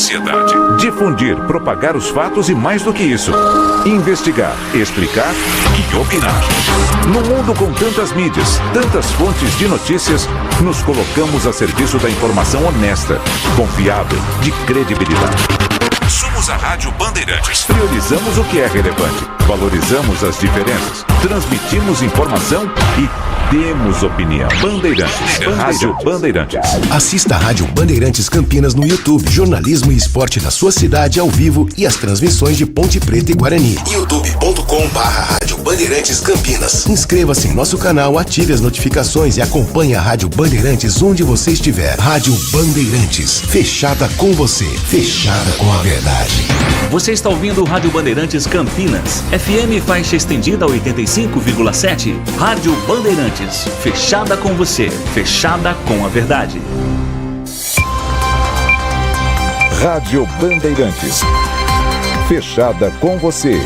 sociedade. Difundir, propagar os fatos e mais do que isso, investigar, explicar e opinar. No mundo com tantas mídias, tantas fontes de notícias, nos colocamos a serviço da informação honesta, confiável, de credibilidade. Somos a Rádio Bandeirantes. Priorizamos o que é relevante, valorizamos as diferenças, transmitimos informação e temos opinião. Bandeirantes. Rádio Bandeirantes. Assista a Rádio Bandeirantes Campinas no YouTube. Jornalismo e esporte da sua cidade ao vivo e as transmissões de Ponte Preta e Guarani. youtube.com/Rádio Bandeirantes Campinas. Inscreva-se em nosso canal, ative as notificações e acompanhe a Rádio Bandeirantes onde você estiver. Rádio Bandeirantes. Fechada com você. Fechada com a verdade. Você está ouvindo Rádio Bandeirantes Campinas. FM faixa estendida 85,7. Rádio Bandeirantes. Fechada com você. Fechada com a verdade. Rádio Bandeirantes. Fechada com você.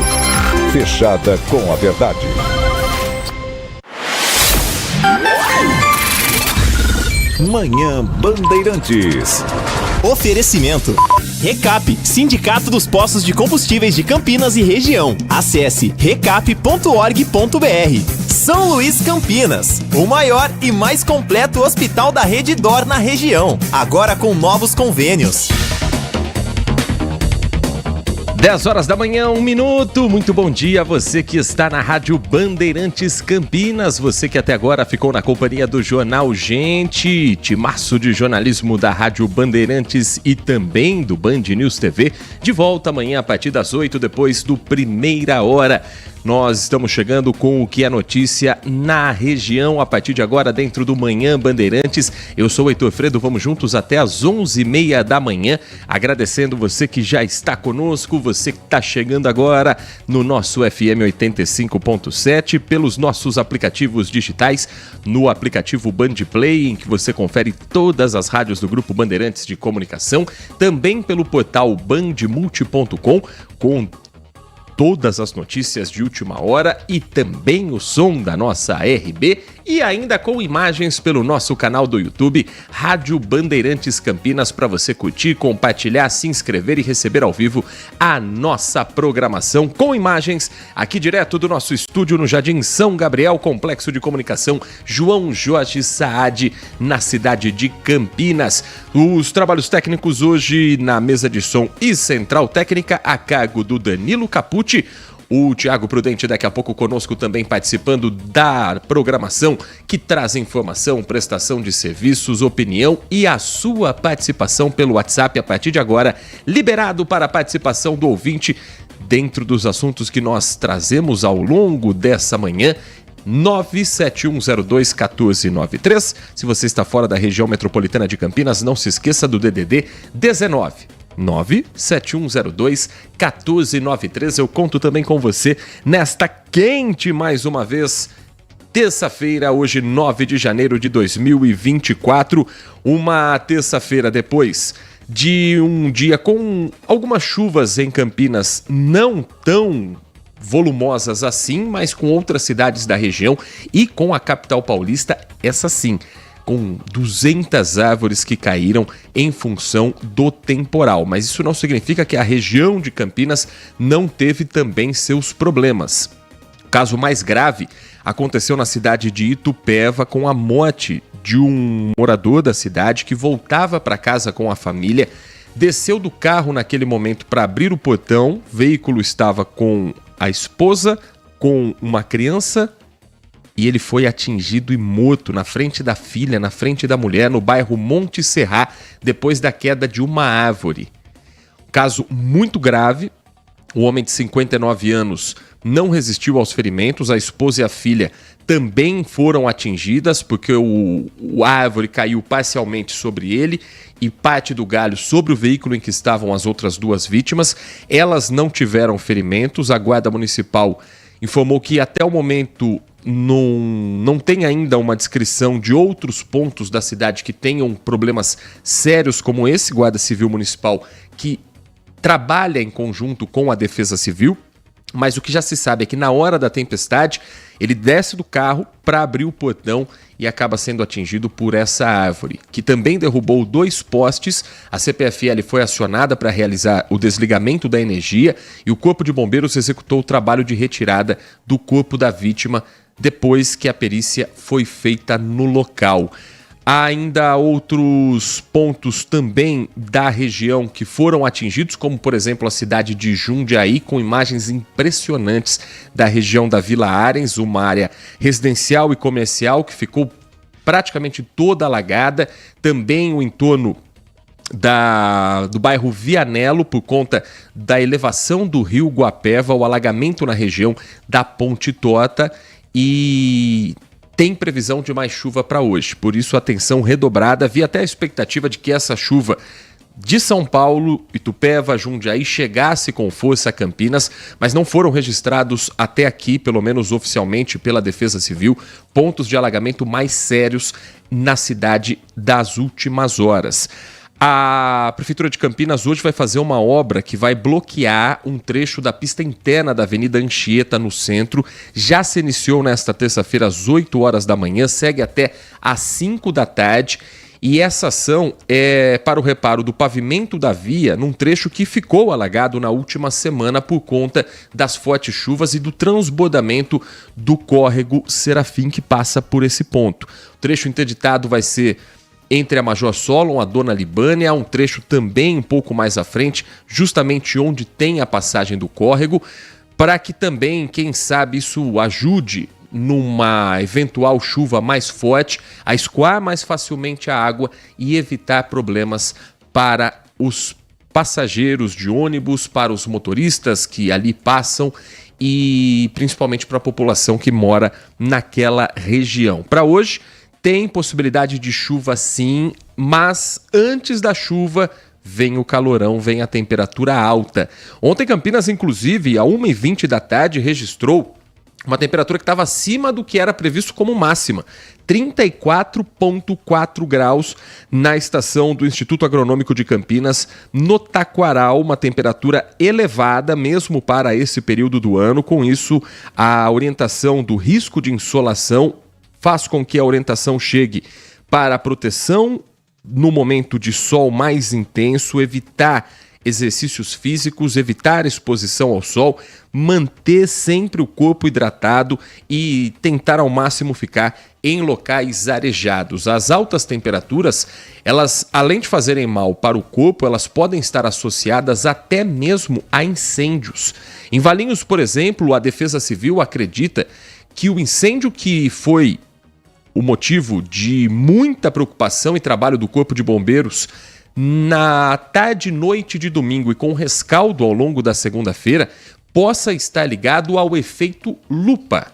Fechada com a verdade. Manhã Bandeirantes. Oferecimento. Recap, Sindicato dos Postos de Combustíveis de Campinas e região. Acesse recap.org.br. São Luís Campinas, o maior e mais completo hospital da Rede DOR na região, agora com novos convênios. 10 horas da manhã, 1 minuto. Muito bom dia a você que está na Rádio Bandeirantes Campinas. Você que até agora ficou na companhia do Jornal Gente, timaço de jornalismo da Rádio Bandeirantes e também do Band News TV. De volta amanhã a partir das 8, depois do Primeira Hora. Nós estamos chegando com o que é notícia na região a partir de agora dentro do Manhã Bandeirantes. Eu sou o Heitor Fredo, vamos juntos até às 11h30 da manhã, agradecendo você que já está conosco, você que está chegando agora no nosso FM 85.7, pelos nossos aplicativos digitais, no aplicativo Band Play, em que você confere todas as rádios do Grupo Bandeirantes de Comunicação, também pelo portal bandmulti.com, com todas as notícias de última hora e também o som da nossa RB e ainda com imagens pelo nosso canal do YouTube, Rádio Bandeirantes Campinas, para você curtir, compartilhar, se inscrever e receber ao vivo a nossa programação com imagens aqui direto do nosso estúdio no Jardim São Gabriel, Complexo de Comunicação João Jorge Saad, na cidade de Campinas. Os trabalhos técnicos hoje na mesa de som e central técnica a cargo do Danilo Capucci. O Thiago Prudente daqui a pouco conosco também participando da programação que traz informação, prestação de serviços, opinião e a sua participação pelo WhatsApp a partir de agora, liberado para a participação do ouvinte dentro dos assuntos que nós trazemos ao longo dessa manhã. 971021493. Se você está fora da região metropolitana de Campinas, não se esqueça do DDD 19 971021493. Eu conto também com você nesta quente mais uma vez, terça-feira, hoje 9 de janeiro de 2024, uma terça-feira depois de um dia com algumas chuvas em Campinas, não tão volumosas assim, mas com outras cidades da região e com a capital paulista, essa sim, com 200 árvores que caíram em função do temporal. Mas isso não significa que a região de Campinas não teve também seus problemas. O caso mais grave aconteceu na cidade de Itupeva, com a morte de um morador da cidade que voltava para casa com a família, desceu do carro naquele momento para abrir o portão, o veículo estava com a esposa, com uma criança, e ele foi atingido e morto na frente da filha, na frente da mulher, no bairro Monte Serrá, depois da queda de uma árvore. Caso muito grave, o homem de 59 anos não resistiu aos ferimentos, a esposa e a filha também foram atingidas, porque a árvore caiu parcialmente sobre ele e parte do galho sobre o veículo em que estavam as outras duas vítimas. Elas não tiveram ferimentos. A Guarda Municipal informou que até o momento não tem ainda uma descrição de outros pontos da cidade que tenham problemas sérios como esse. Guarda Civil Municipal que trabalha em conjunto com a Defesa Civil. mas o que já se sabe é que na hora da tempestade, ele desce do carro para abrir o portão e acaba sendo atingido por essa árvore, que também derrubou 2 postes. A CPFL foi acionada para realizar o desligamento da energia e o Corpo de Bombeiros executou o trabalho de retirada do corpo da vítima depois que a perícia foi feita no local. Há ainda outros pontos também da região que foram atingidos, como por exemplo a cidade de Jundiaí, com imagens impressionantes da região da Vila Arens, uma área residencial e comercial que ficou praticamente toda alagada. Também o entorno do bairro Vianello, por conta da elevação do rio Guapeva, o alagamento na região da Ponte Torta, e tem previsão de mais chuva para hoje, por isso atenção redobrada. Havia até a expectativa de que essa chuva de São Paulo, Itupeva, Jundiaí chegasse com força a Campinas, mas não foram registrados até aqui, pelo menos oficialmente pela Defesa Civil, pontos de alagamento mais sérios na cidade das últimas horas. A Prefeitura de Campinas hoje vai fazer uma obra que vai bloquear um trecho da pista interna da Avenida Anchieta, no centro. Já se iniciou nesta terça-feira às 8 horas da manhã, segue até às 5 da tarde. E essa ação é para o reparo do pavimento da via num trecho que ficou alagado na última semana por conta das fortes chuvas e do transbordamento do córrego Serafim, que passa por esse ponto. O trecho interditado vai ser entre a Major Solon, a Dona Libânia, há um trecho também um pouco mais à frente, justamente onde tem a passagem do córrego, para que também, quem sabe, isso ajude numa eventual chuva mais forte a escoar mais facilmente a água e evitar problemas para os passageiros de ônibus, para os motoristas que ali passam e principalmente para a população que mora naquela região. Para hoje, tem possibilidade de chuva sim, mas antes da chuva vem o calorão, vem a temperatura alta. Ontem Campinas, inclusive, às 1h20 da tarde, registrou uma temperatura que estava acima do que era previsto como máxima. 34,4 graus na estação do Instituto Agronômico de Campinas, no Taquaral, uma temperatura elevada mesmo para esse período do ano. Com isso, a orientação do risco de insolação faz com que a orientação chegue para a proteção no momento de sol mais intenso, evitar exercícios físicos, evitar exposição ao sol, manter sempre o corpo hidratado e tentar ao máximo ficar em locais arejados. As altas temperaturas, elas, além de fazerem mal para o corpo, elas podem estar associadas até mesmo a incêndios. Em Valinhos, por exemplo, a Defesa Civil acredita que o incêndio que foi o motivo de muita preocupação e trabalho do Corpo de Bombeiros na tarde e noite de domingo e com rescaldo ao longo da segunda-feira possa estar ligado ao efeito lupa.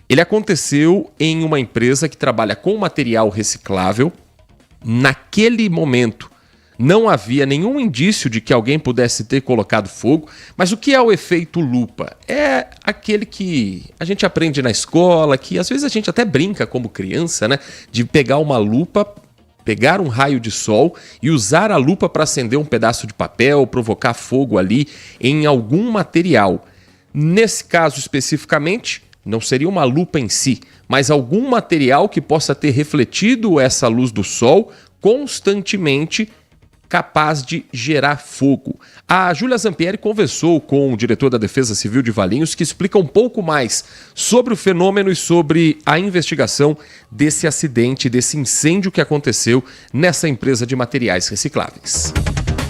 Ele aconteceu em uma empresa que trabalha com material reciclável. Naquele momento não havia nenhum indício de que alguém pudesse ter colocado fogo, mas o que é o efeito lupa? É aquele que a gente aprende na escola, que às vezes a gente até brinca como criança, né? De pegar uma lupa, pegar um raio de sol e usar a lupa para acender um pedaço de papel, provocar fogo ali em algum material. Nesse caso especificamente, não seria uma lupa em si, mas algum material que possa ter refletido essa luz do sol constantemente, capaz de gerar fogo. A Júlia Zampieri conversou com o diretor da Defesa Civil de Valinhos, que explica um pouco mais sobre o fenômeno e sobre a investigação desse acidente, desse incêndio que aconteceu nessa empresa de materiais recicláveis.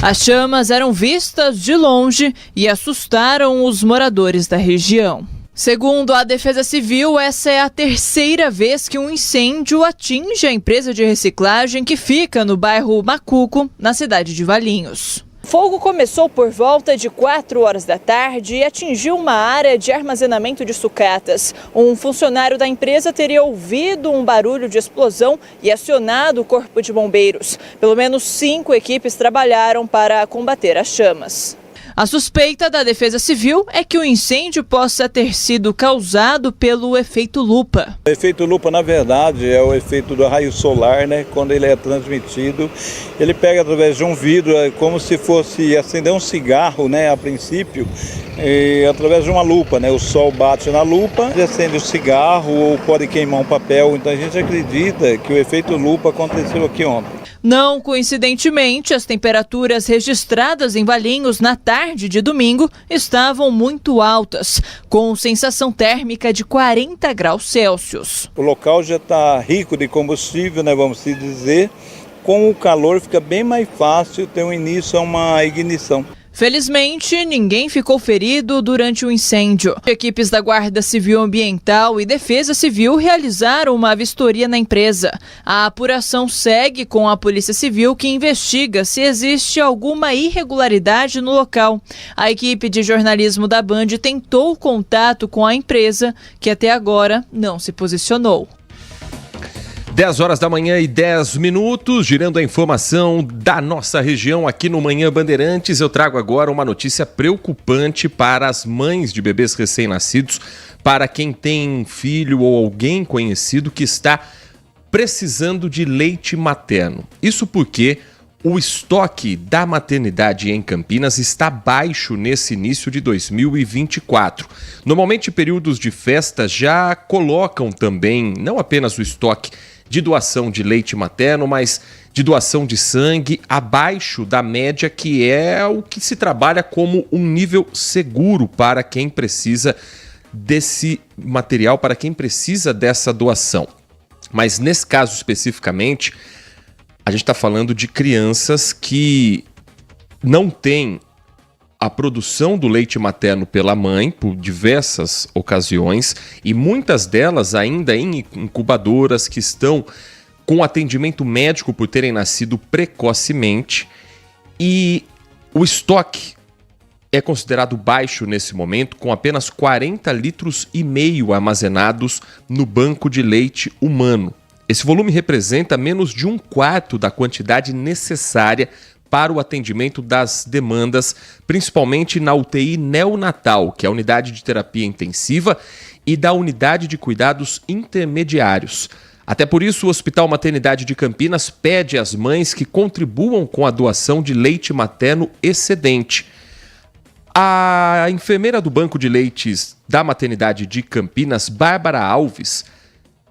As chamas eram vistas de longe e assustaram os moradores da região. Segundo a Defesa Civil, essa é a terceira vez que um incêndio atinge a empresa de reciclagem que fica no bairro Macuco, na cidade de Valinhos. O fogo começou por volta de 4 horas da tarde e atingiu uma área de armazenamento de sucatas. Um funcionário da empresa teria ouvido um barulho de explosão e acionado o corpo de bombeiros. Pelo menos 5 equipes trabalharam para combater as chamas. A suspeita da Defesa Civil é que o incêndio possa ter sido causado pelo efeito lupa. O efeito lupa, na verdade, é o efeito do raio solar, né? Quando ele é transmitido, ele pega através de um vidro, é como se fosse acender um cigarro, né? A princípio, através de uma lupa, né? O sol bate na lupa, acende o cigarro ou pode queimar um papel. Então a gente acredita que o efeito lupa aconteceu aqui ontem. Não coincidentemente, as temperaturas registradas em Valinhos na tarde de domingo estavam muito altas, com sensação térmica de 40 graus Celsius. O local já está rico de combustível, né, vamos dizer. Com o calor fica bem mais fácil ter um início a uma ignição. Felizmente, ninguém ficou ferido durante o incêndio. Equipes da Guarda Civil Ambiental e Defesa Civil realizaram uma vistoria na empresa. A apuração segue com a Polícia Civil, que investiga se existe alguma irregularidade no local. A equipe de jornalismo da Band tentou contato com a empresa, que até agora não se posicionou. 10 horas da manhã e 10 minutos, girando a informação da nossa região aqui no Manhã Bandeirantes. Eu trago agora uma notícia preocupante para as mães de bebês recém-nascidos, para quem tem filho ou alguém conhecido que está precisando de leite materno. Isso porque o estoque da maternidade em Campinas está baixo nesse início de 2024. Normalmente, períodos de festa já colocam também, não apenas o estoque de doação de leite materno, mas de doação de sangue abaixo da média, que é o que se trabalha como um nível seguro para quem precisa desse material, para quem precisa dessa doação. Mas nesse caso especificamente, a gente está falando de crianças que não têm a produção do leite materno pela mãe por diversas ocasiões e muitas delas ainda em incubadoras que estão com atendimento médico por terem nascido precocemente, e o estoque é considerado baixo nesse momento, com apenas 40,5 litros armazenados no banco de leite humano. Esse volume representa menos de 1/4 da quantidade necessária para o atendimento das demandas, principalmente na UTI neonatal, que é a unidade de terapia intensiva, e da unidade de cuidados intermediários. Até por isso, o Hospital Maternidade de Campinas pede às mães que contribuam com a doação de leite materno excedente. A enfermeira do Banco de Leites da Maternidade de Campinas, Bárbara Alves,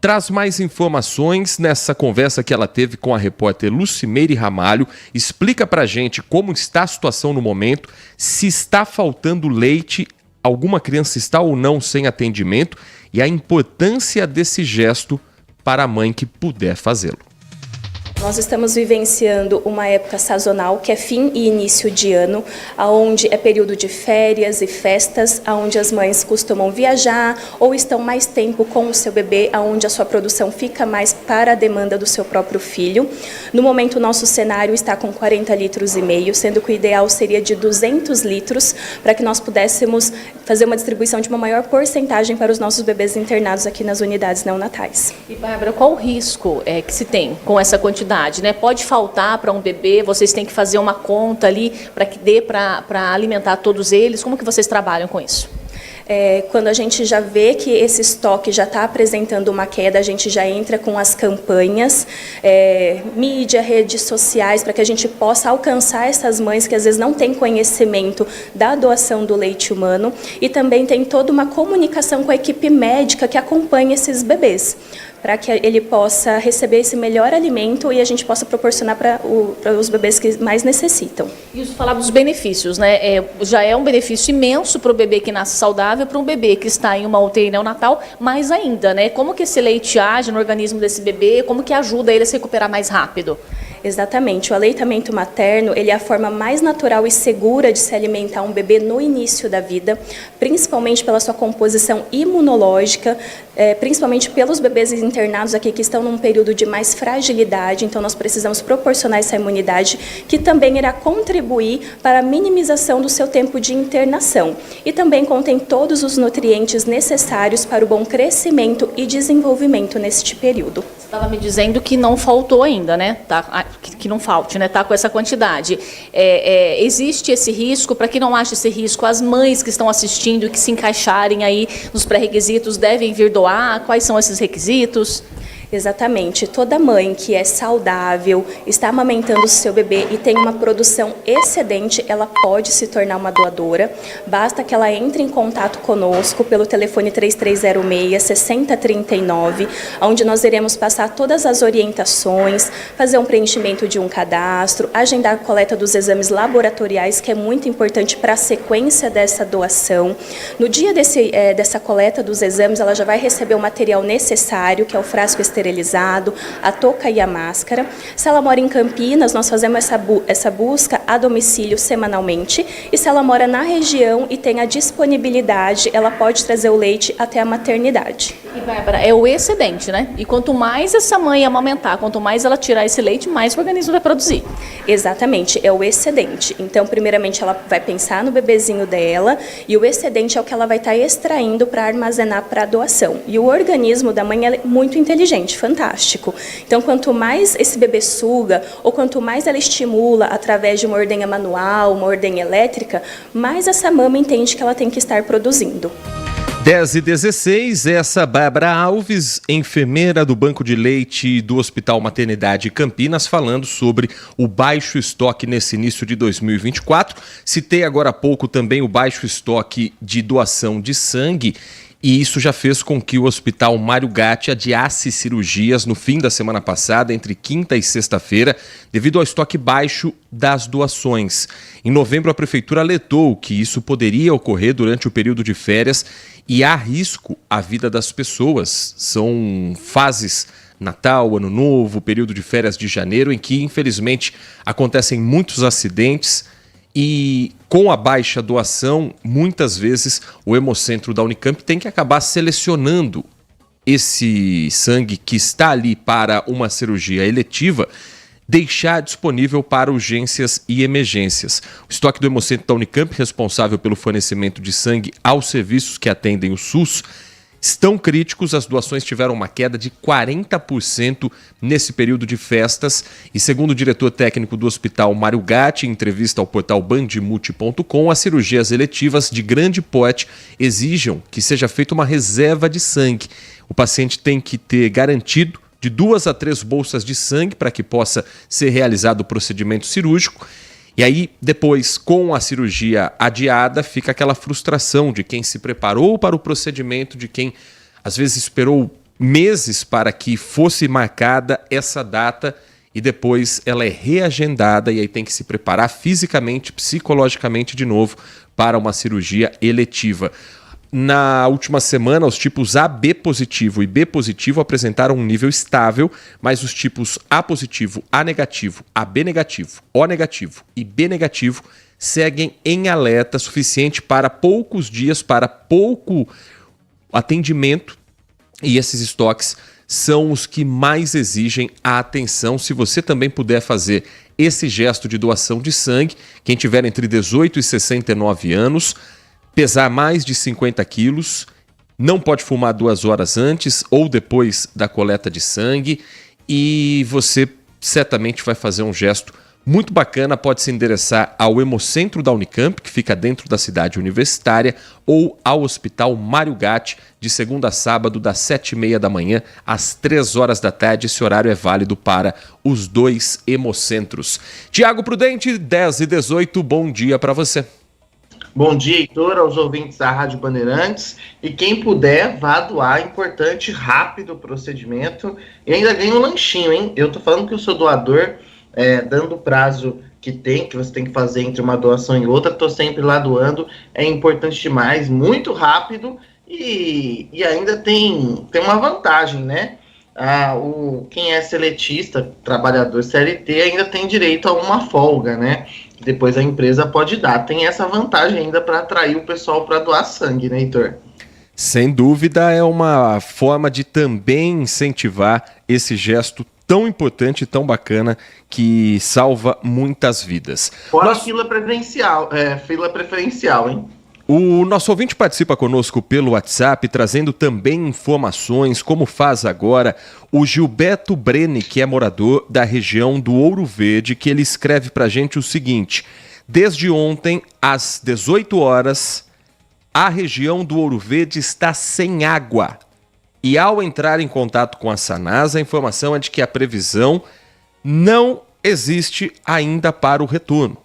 traz mais informações nessa conversa que ela teve com a repórter Lucimeire Ramalho. Explica pra gente como está a situação no momento, se está faltando leite, alguma criança está ou não sem atendimento, e a importância desse gesto para a mãe que puder fazê-lo. Nós estamos vivenciando uma época sazonal, que é fim e início de ano, onde é período de férias e festas, onde as mães costumam viajar ou estão mais tempo com o seu bebê, onde a sua produção fica mais para a demanda do seu próprio filho. No momento, o nosso cenário está com 40,5 litros, sendo que o ideal seria de 200 litros, para que nós pudéssemos fazer uma distribuição de uma maior porcentagem para os nossos bebês internados aqui nas unidades neonatais. E, Bárbara, qual o risco que se tem com essa quantidade? Né? Pode faltar para um bebê, vocês têm que fazer uma conta ali para que dê para alimentar todos eles. Como que vocês trabalham com isso? Quando a gente já vê que esse estoque já está apresentando uma queda, a gente já entra com as campanhas, mídia, redes sociais, para que a gente possa alcançar essas mães que às vezes não têm conhecimento da doação do leite humano, e também tem toda uma comunicação com a equipe médica que acompanha esses bebês, para que ele possa receber esse melhor alimento e a gente possa proporcionar para os bebês que mais necessitam. Isso, falar dos benefícios, né? Já é um benefício imenso para o bebê que nasce saudável, para um bebê que está em uma UTI neonatal, mais ainda, né? Como que esse leite age no organismo desse bebê, como que ajuda ele a se recuperar mais rápido? Exatamente, o aleitamento materno ele é a forma mais natural e segura de se alimentar um bebê no início da vida, principalmente pela sua composição imunológica, principalmente pelos bebês internados aqui que estão num período de mais fragilidade, então nós precisamos proporcionar essa imunidade, que também irá contribuir para a minimização do seu tempo de internação, e também contém todos os nutrientes necessários para o bom crescimento e desenvolvimento neste período. Estava me dizendo que não faltou ainda, né? Tá, que não falte, né? Tá com essa quantidade. Existe esse risco? Para quem não acha esse risco, as mães que estão assistindo e que se encaixarem aí nos pré-requisitos devem vir doar? Quais são esses requisitos? Exatamente. Toda mãe que é saudável, está amamentando o seu bebê e tem uma produção excedente, ela pode se tornar uma doadora. Basta que ela entre em contato conosco pelo telefone 3306-6039, onde nós iremos passar todas as orientações, fazer um preenchimento de um cadastro, agendar a coleta dos exames laboratoriais, que é muito importante para a sequência dessa doação. No dia dessa coleta dos exames, ela já vai receber o material necessário, que é o frasco esterilizado, a touca e a máscara. Se ela mora em Campinas, nós fazemos essa busca a domicílio semanalmente. E se ela mora na região e tem a disponibilidade, ela pode trazer o leite até a maternidade. E, Bárbara, é o excedente, né? E quanto mais essa mãe amamentar, quanto mais ela tirar esse leite, mais o organismo vai produzir. Exatamente, é o excedente. Então, primeiramente, ela vai pensar no bebezinho dela e o excedente é o que ela vai estar extraindo para armazenar para a doação. E o organismo da mãe é muito inteligente, fantástico. Então, quanto mais esse bebê suga ou quanto mais ela estimula através de uma ordenha manual, uma ordenha elétrica, mais essa mama entende que ela tem que estar produzindo. 10h16, essa Bárbara Alves, enfermeira do Banco de Leite do Hospital Maternidade Campinas, falando sobre o baixo estoque nesse início de 2024. Citei agora há pouco também o baixo estoque de doação de sangue, e isso já fez com que o Hospital Mário Gatti adiasse cirurgias no fim da semana passada, entre quinta e sexta-feira, devido ao estoque baixo das doações. Em novembro, a Prefeitura alertou que isso poderia ocorrer durante o período de férias e há risco à vida das pessoas. São fases Natal, Ano Novo, período de férias de janeiro, em que, infelizmente, acontecem muitos acidentes. E com a baixa doação, muitas vezes o Hemocentro da Unicamp tem que acabar selecionando esse sangue que está ali para uma cirurgia eletiva, deixar disponível para urgências e emergências. O estoque do Hemocentro da Unicamp, responsável pelo fornecimento de sangue aos serviços que atendem o SUS, estão críticos. As doações tiveram uma queda de 40% nesse período de festas e, segundo o diretor técnico do Hospital Mário Gatti, em entrevista ao portal bandmulti.com, as cirurgias eletivas de grande porte exigem que seja feita uma reserva de sangue. O paciente tem que ter garantido de 2 a 3 bolsas de sangue para que possa ser realizado o procedimento cirúrgico. E aí, depois, com a cirurgia adiada, fica aquela frustração de quem se preparou para o procedimento, de quem, às vezes, esperou meses para que fosse marcada essa data e depois ela é reagendada e aí tem que se preparar fisicamente, psicologicamente de novo para uma cirurgia eletiva. Na última semana, os tipos AB positivo e B positivo apresentaram um nível estável, mas os tipos A positivo, A negativo, AB negativo, O negativo e B negativo seguem em alerta suficiente para poucos dias, para pouco atendimento, e esses estoques são os que mais exigem a atenção. Se você também puder fazer esse gesto de doação de sangue, quem tiver entre 18 e 69 anos, pesar mais de 50 quilos, não pode fumar 2 horas antes ou depois da coleta de sangue, e você certamente vai fazer um gesto muito bacana. Pode se endereçar ao Hemocentro da Unicamp, que fica dentro da cidade universitária, ou ao Hospital Mário Gatti, de segunda a sábado, das 7h30 da manhã às 3 horas da tarde. Esse horário é válido para os 2 hemocentros. Tiago Prudente, 10h18, bom dia para você. Bom dia, Heitor, aos ouvintes da Rádio Bandeirantes. E quem puder, vá doar. Importante, rápido o procedimento. E ainda ganha um lanchinho, hein? Eu tô falando que eu sou doador, dando o prazo que você tem que fazer entre uma doação e outra. Tô sempre lá doando. É importante demais, muito rápido. E ainda tem uma vantagem, né? Quem é seletista, trabalhador CLT, ainda tem direito a uma folga, né? Depois a empresa pode dar. Tem essa vantagem ainda para atrair o pessoal para doar sangue, né, Heitor? Sem dúvida, é uma forma de também incentivar esse gesto tão importante e tão bacana que salva muitas vidas. Fora fila preferencial, hein? O nosso ouvinte participa conosco pelo WhatsApp, trazendo também informações, como faz agora o Gilberto Breni, que é morador da região do Ouro Verde, que ele escreve pra gente o seguinte: desde ontem, às 18 horas, a região do Ouro Verde está sem água. E ao entrar em contato com a Sanasa, a informação é de que a previsão não existe ainda para o retorno.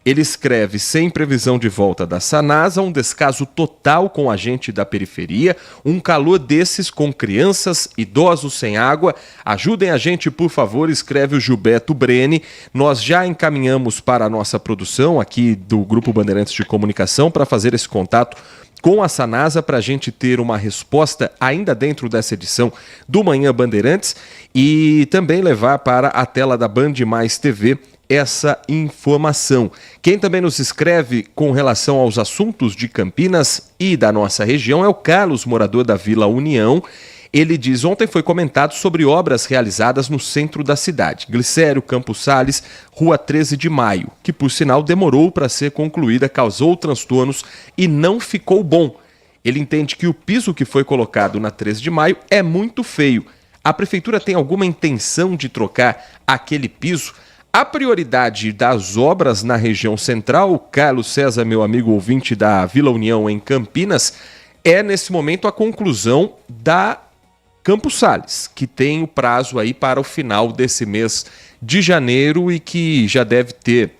Ele escreve: sem previsão de volta da Sanasa, um descaso total com a gente da periferia, um calor desses com crianças, idosos sem água. Ajudem a gente, por favor, escreve o Gilberto Breni. Nós já encaminhamos para a nossa produção aqui do Grupo Bandeirantes de Comunicação para fazer esse contato com a Sanasa para a gente ter uma resposta ainda dentro dessa edição do Manhã Bandeirantes e também levar para a tela da Band Mais TV essa informação. Quem também nos escreve com relação aos assuntos de Campinas e da nossa região é o Carlos, morador da Vila União. Ele diz: ontem foi comentado sobre obras realizadas no centro da cidade, Glicério, Campos Sales, Rua 13 de Maio, que por sinal demorou para ser concluída, causou transtornos e não ficou bom. Ele entende que o piso que foi colocado na 13 de Maio é muito feio. A prefeitura tem alguma intenção de trocar aquele piso? A prioridade das obras na região central, Carlos César, meu amigo ouvinte da Vila União em Campinas, é nesse momento a conclusão da Campos Sales, que tem o prazo aí para o final desse mês de janeiro e que já deve ter,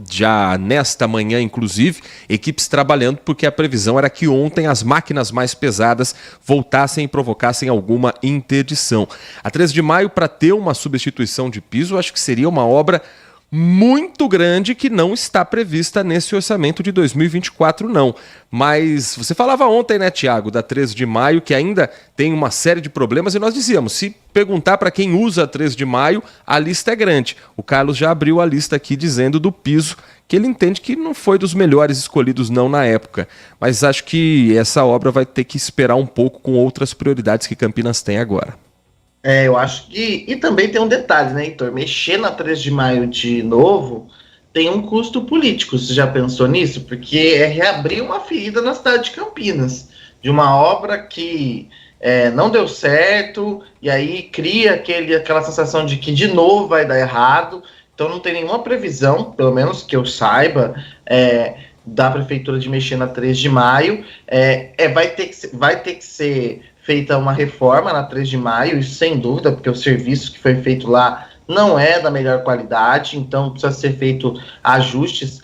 já nesta manhã inclusive, equipes trabalhando, porque a previsão era que ontem as máquinas mais pesadas voltassem e provocassem alguma interdição. A 13 de maio, para ter uma substituição de piso, acho que seria uma obra muito grande que não está prevista nesse orçamento de 2024, não. Mas você falava ontem, né, Tiago, da 13 de maio, que ainda tem uma série de problemas, e nós dizíamos, se perguntar para quem usa a 13 de maio, a lista é grande. O Carlos já abriu a lista aqui dizendo do piso, que ele entende que não foi dos melhores escolhidos não na época. Mas acho que essa obra vai ter que esperar um pouco com outras prioridades que Campinas tem agora. Eu acho que... E também tem um detalhe, né, Heitor? Mexer na 13 de maio de novo tem um custo político. Você já pensou nisso? Porque é reabrir uma ferida na cidade de Campinas, de uma obra que não deu certo, e aí cria aquela sensação de que de novo vai dar errado. Então não tem nenhuma previsão, pelo menos que eu saiba, da prefeitura de mexer na 13 de maio. Vai ter que ser feita uma reforma na 13 de maio, isso sem dúvida, porque o serviço que foi feito lá não é da melhor qualidade, então precisa ser feito ajustes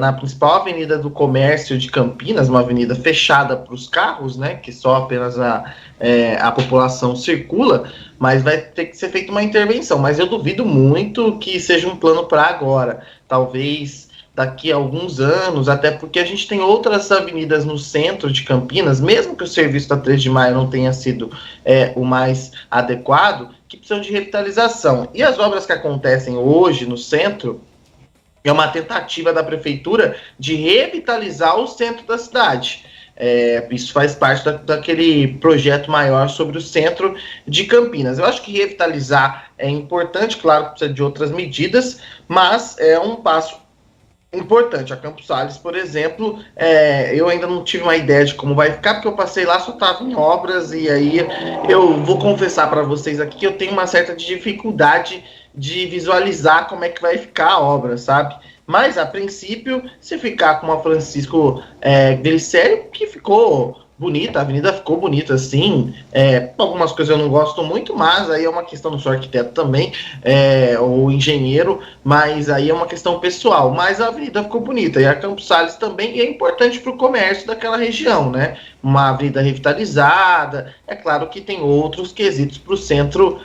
na principal avenida do comércio de Campinas, uma avenida fechada para os carros, né, que só apenas a população circula, mas vai ter que ser feita uma intervenção. Mas eu duvido muito que seja um plano para agora, talvez daqui a alguns anos, até porque a gente tem outras avenidas no centro de Campinas, mesmo que o serviço da 13 de maio não tenha sido o mais adequado, que precisam de revitalização. E as obras que acontecem hoje no centro é uma tentativa da prefeitura de revitalizar o centro da cidade. Isso faz parte daquele projeto maior sobre o centro de Campinas. Eu acho que revitalizar é importante, claro que precisa de outras medidas, mas é um passo importante. A Campos Sales, por exemplo, eu ainda não tive uma ideia de como vai ficar, porque eu passei lá, só estava em obras, e aí eu vou confessar para vocês aqui que eu tenho uma certa dificuldade de visualizar como é que vai ficar a obra, sabe? Mas, a princípio, se ficar com a Francisco Glicério, que ficou bonita, a avenida ficou bonita, assim, algumas coisas eu não gosto muito, mas aí é uma questão, não sou arquiteto também, ou engenheiro, mas aí é uma questão pessoal, mas a avenida ficou bonita, e a Campos Sales também, e é importante para o comércio daquela região, né, uma avenida revitalizada. É claro que tem outros quesitos para o centro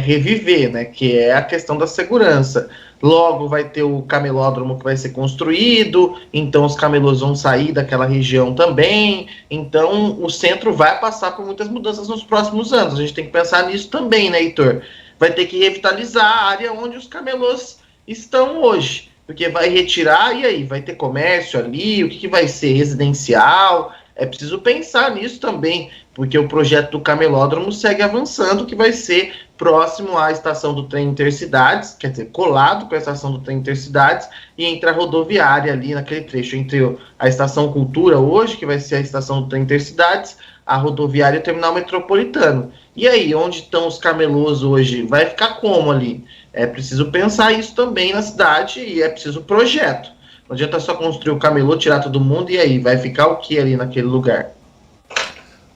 reviver, né, que é a questão da segurança. Logo vai ter o camelódromo que vai ser construído, então os camelôs vão sair daquela região também, então o centro vai passar por muitas mudanças nos próximos anos. A gente tem que pensar nisso também, né, Heitor? Vai ter que revitalizar a área onde os camelôs estão hoje, porque vai retirar, e aí? Vai ter comércio ali? O que vai ser? Residencial? É preciso pensar nisso também, porque o projeto do camelódromo segue avançando, que vai ser próximo à estação do trem Intercidades, quer dizer, colado com a estação do trem Intercidades, e entre a rodoviária ali naquele trecho, entre a estação Cultura hoje, que vai ser a estação do trem Intercidades, a rodoviária e o terminal metropolitano. E aí, onde estão os camelôs hoje? Vai ficar como ali? É preciso pensar isso também na cidade e é preciso projeto. Não adianta só construir o camelô, tirar todo mundo e aí? Vai ficar o que ali naquele lugar?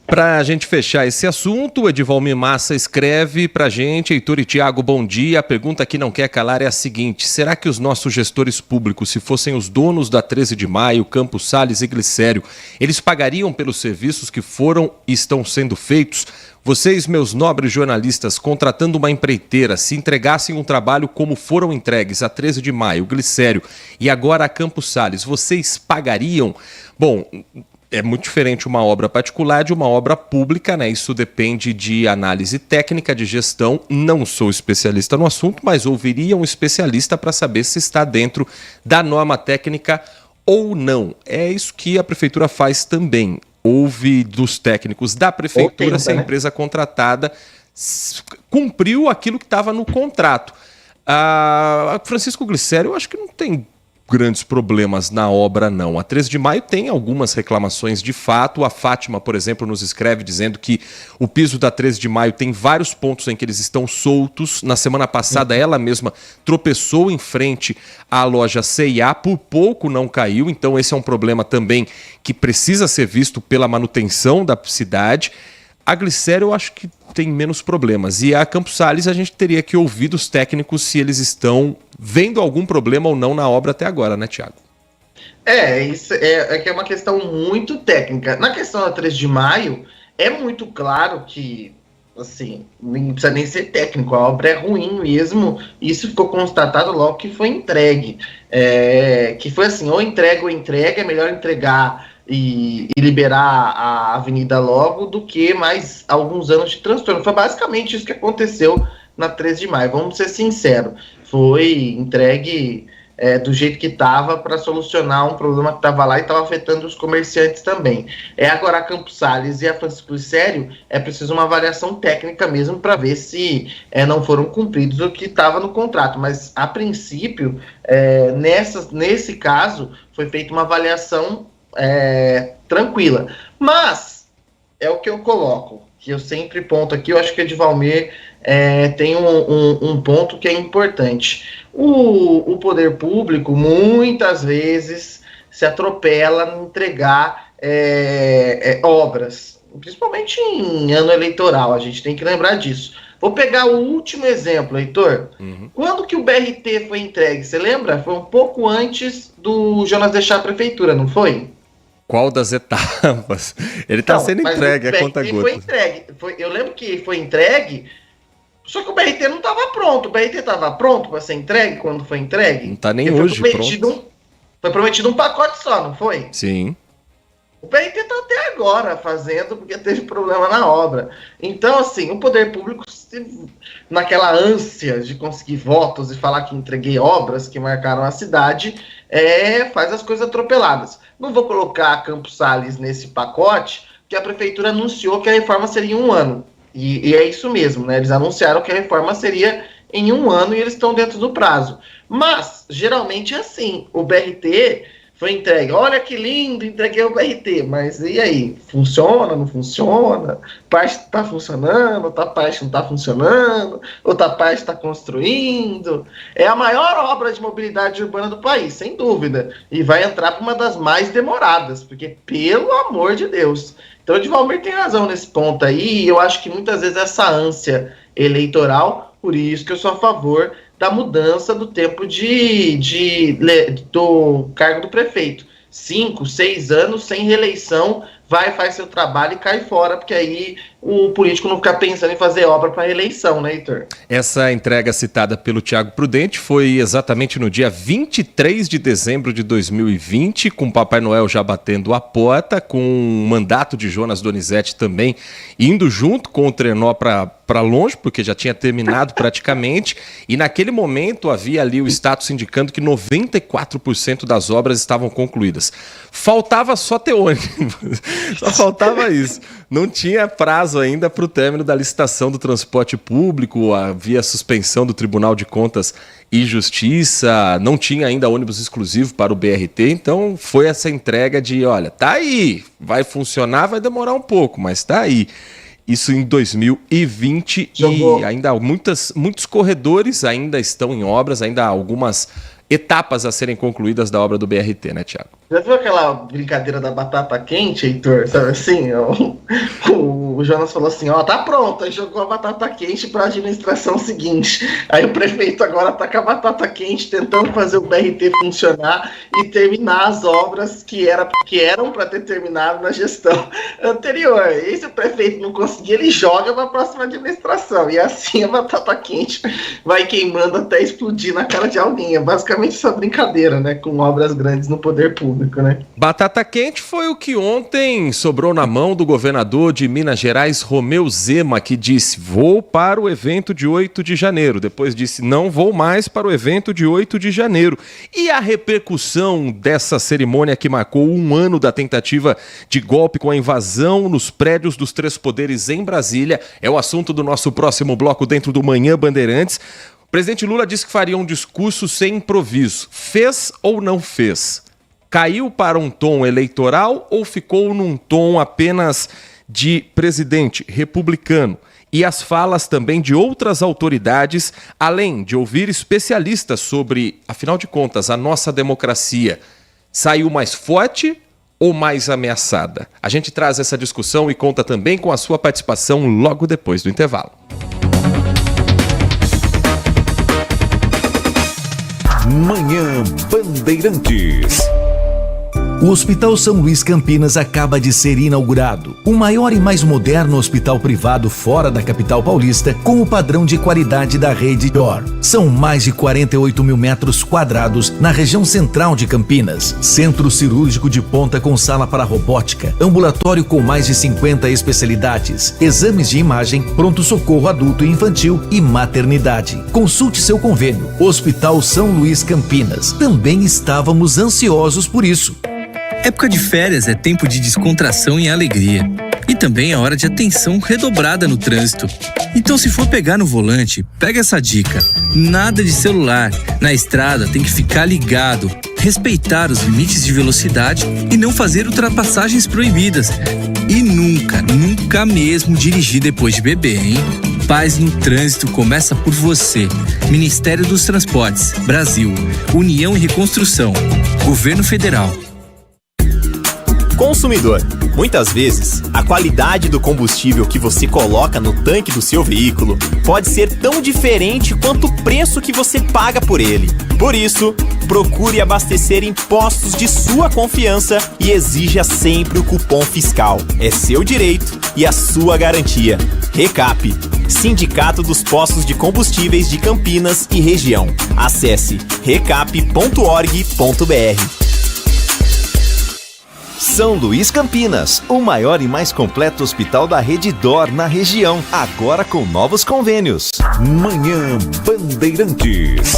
Para a gente fechar esse assunto, o Edivalmir Massa escreve para a gente: Heitor e Tiago, bom dia. A pergunta que não quer calar é a seguinte: será que os nossos gestores públicos, se fossem os donos da 13 de Maio, Campos Sales e Glicério, eles pagariam pelos serviços que foram e estão sendo feitos? Vocês, meus nobres jornalistas, contratando uma empreiteira, se entregassem um trabalho como foram entregues a 13 de Maio, Glicério e agora a Campos Sales, vocês pagariam? Bom, é muito diferente uma obra particular de uma obra pública, né? Isso depende de análise técnica, de gestão. Não sou especialista no assunto, mas ouviria um especialista para saber se está dentro da norma técnica ou não. É isso que a prefeitura faz também. Ouve dos técnicos da prefeitura se a empresa contratada cumpriu aquilo que estava no contrato. A Francisco Glicério, eu acho que não tem grandes problemas na obra, não. A 13 de Maio tem algumas reclamações de fato. A Fátima, por exemplo, nos escreve dizendo que o piso da 13 de Maio tem vários pontos em que eles estão soltos. Na semana passada, ela mesma tropeçou em frente à loja C&A, por pouco não caiu. Então esse é um problema também que precisa ser visto pela manutenção da cidade. A Glicério eu acho que tem menos problemas. E a Campos Sales a gente teria que ouvir dos técnicos se eles estão vendo algum problema ou não na obra até agora, né, Tiago? Isso é que é uma questão muito técnica. Na questão da 13 de Maio, é muito claro que, assim, não precisa nem ser técnico, a obra é ruim mesmo. Isso ficou constatado logo que foi entregue. Que foi assim, ou entrega, é melhor entregar e liberar a avenida logo do que mais alguns anos de transtorno. Foi basicamente isso que aconteceu na 13 de Maio, vamos ser sinceros. Foi entregue do jeito que estava para solucionar um problema que estava lá e estava afetando os comerciantes também. Agora a Campos Sales e a Francisco Glicério é preciso uma avaliação técnica mesmo para ver se não foram cumpridos o que estava no contrato, mas a princípio, nesse caso, foi feita uma avaliação tranquila. Mas é o que eu coloco, que eu sempre ponto aqui, eu acho que o Edivalmir tem um ponto que é importante. O poder público muitas vezes se atropela em entregar obras, principalmente em ano eleitoral, a gente tem que lembrar disso. Vou pegar o último exemplo, Heitor. Quando que o BRT foi entregue? Você lembra? Foi um pouco antes do Jonas deixar a prefeitura, não foi? Qual das etapas? Ele está sendo entregue, a conta gota. Foi entregue. Eu lembro que foi entregue, só que o BRT não estava pronto. O BRT estava pronto para ser entregue quando foi entregue? Não está nem hoje pronto. Foi prometido um pacote só, não foi? Sim. O BRT está até agora fazendo, porque teve problema na obra. Então, assim, o poder público, naquela ânsia de conseguir votos e falar que entreguei obras que marcaram a cidade, faz as coisas atropeladas. Não vou colocar a Campos Sales nesse pacote, porque a prefeitura anunciou que a reforma seria em 1 ano. E é isso mesmo, né? Eles anunciaram que a reforma seria em 1 ano e eles estão dentro do prazo. Mas, geralmente é assim, o BRT foi entregue. Olha que lindo, entreguei o BRT. Mas e aí? Funciona, não funciona? Parte está funcionando, outra parte não está funcionando, outra parte está construindo. É a maior obra de mobilidade urbana do país, sem dúvida. E vai entrar para uma das mais demoradas, porque, pelo amor de Deus. Então, o Edivalmir tem razão nesse ponto aí, e eu acho que muitas vezes essa ânsia eleitoral, por isso que eu sou a favor da mudança do tempo do cargo do prefeito. 5, 6 anos sem reeleição, faz seu trabalho e cai fora, porque aí o político não fica pensando em fazer obra para reeleição, né, Heitor? Essa entrega citada pelo Tiago Prudente foi exatamente no dia 23 de dezembro de 2020, com Papai Noel já batendo a porta, com o mandato de Jonas Donizete também indo junto com o trenó para longe, porque já tinha terminado praticamente, e naquele momento havia ali o status indicando que 94% das obras estavam concluídas. Faltava só ter ônibus. Só faltava isso. Não tinha prazo ainda para o término da licitação do transporte público, havia suspensão do Tribunal de Contas e Justiça, não tinha ainda ônibus exclusivo para o BRT, então foi essa entrega de, olha, tá aí, vai funcionar, vai demorar um pouco, mas tá aí. Isso em 2020 e ainda muitos corredores ainda estão em obras, ainda há algumas etapas a serem concluídas da obra do BRT, né, Thiago? Já viu aquela brincadeira da batata quente, Heitor? Sabe assim? O Jonas falou assim, tá pronto, aí jogou a batata quente para a administração seguinte. Aí o prefeito agora tá com a batata quente tentando fazer o BRT funcionar e terminar as obras que eram para ter terminado na gestão anterior. E se o prefeito não conseguir, ele joga para a próxima administração. E assim a batata quente vai queimando até explodir na cara de alguém. É basicamente essa brincadeira, né? Com obras grandes no poder público. Né? Batata quente foi o que ontem sobrou na mão do governador de Minas Gerais, Romeu Zema, que disse, vou para o evento de 8 de janeiro. Depois disse, não vou mais para o evento de 8 de janeiro. E a repercussão dessa cerimônia que marcou 1 ano da tentativa de golpe com a invasão nos prédios dos 3 poderes em Brasília é o assunto do nosso próximo bloco dentro do Manhã Bandeirantes. O presidente Lula disse que faria um discurso sem improviso. Fez ou não fez? Caiu para um tom eleitoral ou ficou num tom apenas de presidente republicano? E as falas também de outras autoridades, além de ouvir especialistas sobre, afinal de contas, a nossa democracia, saiu mais forte ou mais ameaçada? A gente traz essa discussão e conta também com a sua participação logo depois do intervalo. Manhã Bandeirantes. O Hospital São Luís Campinas acaba de ser inaugurado. O maior e mais moderno hospital privado fora da capital paulista, com o padrão de qualidade da rede DOR. São mais de 48 mil metros quadrados na região central de Campinas. Centro cirúrgico de ponta com sala para robótica, ambulatório com mais de 50 especialidades, exames de imagem, pronto-socorro adulto e infantil e maternidade. Consulte seu convênio. Hospital São Luís Campinas. Também estávamos ansiosos por isso. Época de férias é tempo de descontração e alegria. E também é hora de atenção redobrada no trânsito. Então, se for pegar no volante, pega essa dica. Nada de celular. Na estrada tem que ficar ligado, respeitar os limites de velocidade e não fazer ultrapassagens proibidas. E nunca mesmo dirigir depois de beber, hein? Paz no trânsito começa por você. Ministério dos Transportes, Brasil, União e Reconstrução, Governo Federal. Consumidor. Muitas vezes, a qualidade do combustível que você coloca no tanque do seu veículo pode ser tão diferente quanto o preço que você paga por ele. Por isso, procure abastecer em postos de sua confiança e exija sempre o cupom fiscal. É seu direito e a sua garantia. Recap, Sindicato dos Postos de Combustíveis de Campinas e Região. Acesse recap.org.br. São Luís Campinas, o maior e mais completo hospital da rede DOR na região, agora com novos convênios. Manhã Bandeirantes.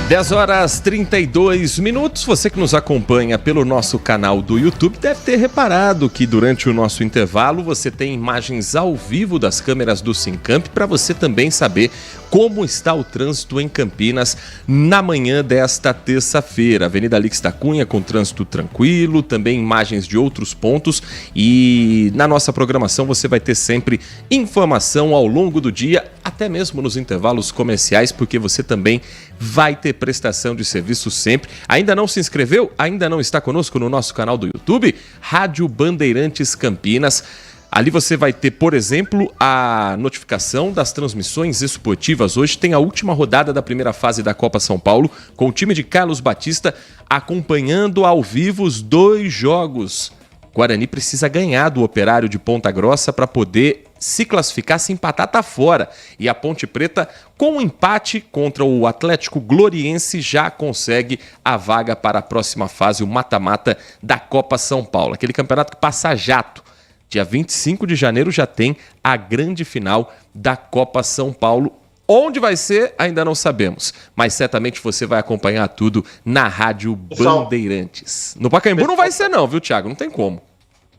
10h32. Você que nos acompanha pelo nosso canal do YouTube deve ter reparado que durante o nosso intervalo você tem imagens ao vivo das câmeras do Sincamp para você também saber como está o trânsito em Campinas na manhã desta terça-feira. Avenida Alix da Cunha com trânsito tranquilo, também imagens de outros pontos e na nossa programação você vai ter sempre informação ao longo do dia, até mesmo nos intervalos comerciais, porque você também vai ter prestação de serviço sempre. Ainda não se inscreveu? Ainda não está conosco no nosso canal do YouTube? Rádio Bandeirantes Campinas. Ali você vai ter, por exemplo, a notificação das transmissões esportivas. Hoje tem a última rodada da primeira fase da Copa São Paulo, com o time de Carlos Batista acompanhando ao vivo os 2 jogos. O Guarani precisa ganhar do Operário de Ponta Grossa para poder se classificar. Se empatar, tá fora. E a Ponte Preta, com um empate contra o Atlético Gloriense, já consegue a vaga para a próxima fase, o mata-mata da Copa São Paulo. Aquele campeonato que passa jato. Dia 25 de janeiro já tem a grande final da Copa São Paulo. Onde vai ser, ainda não sabemos, mas certamente você vai acompanhar tudo na Rádio Bandeirantes. No Pacaembu não vai ser não, viu, Thiago? Não tem como.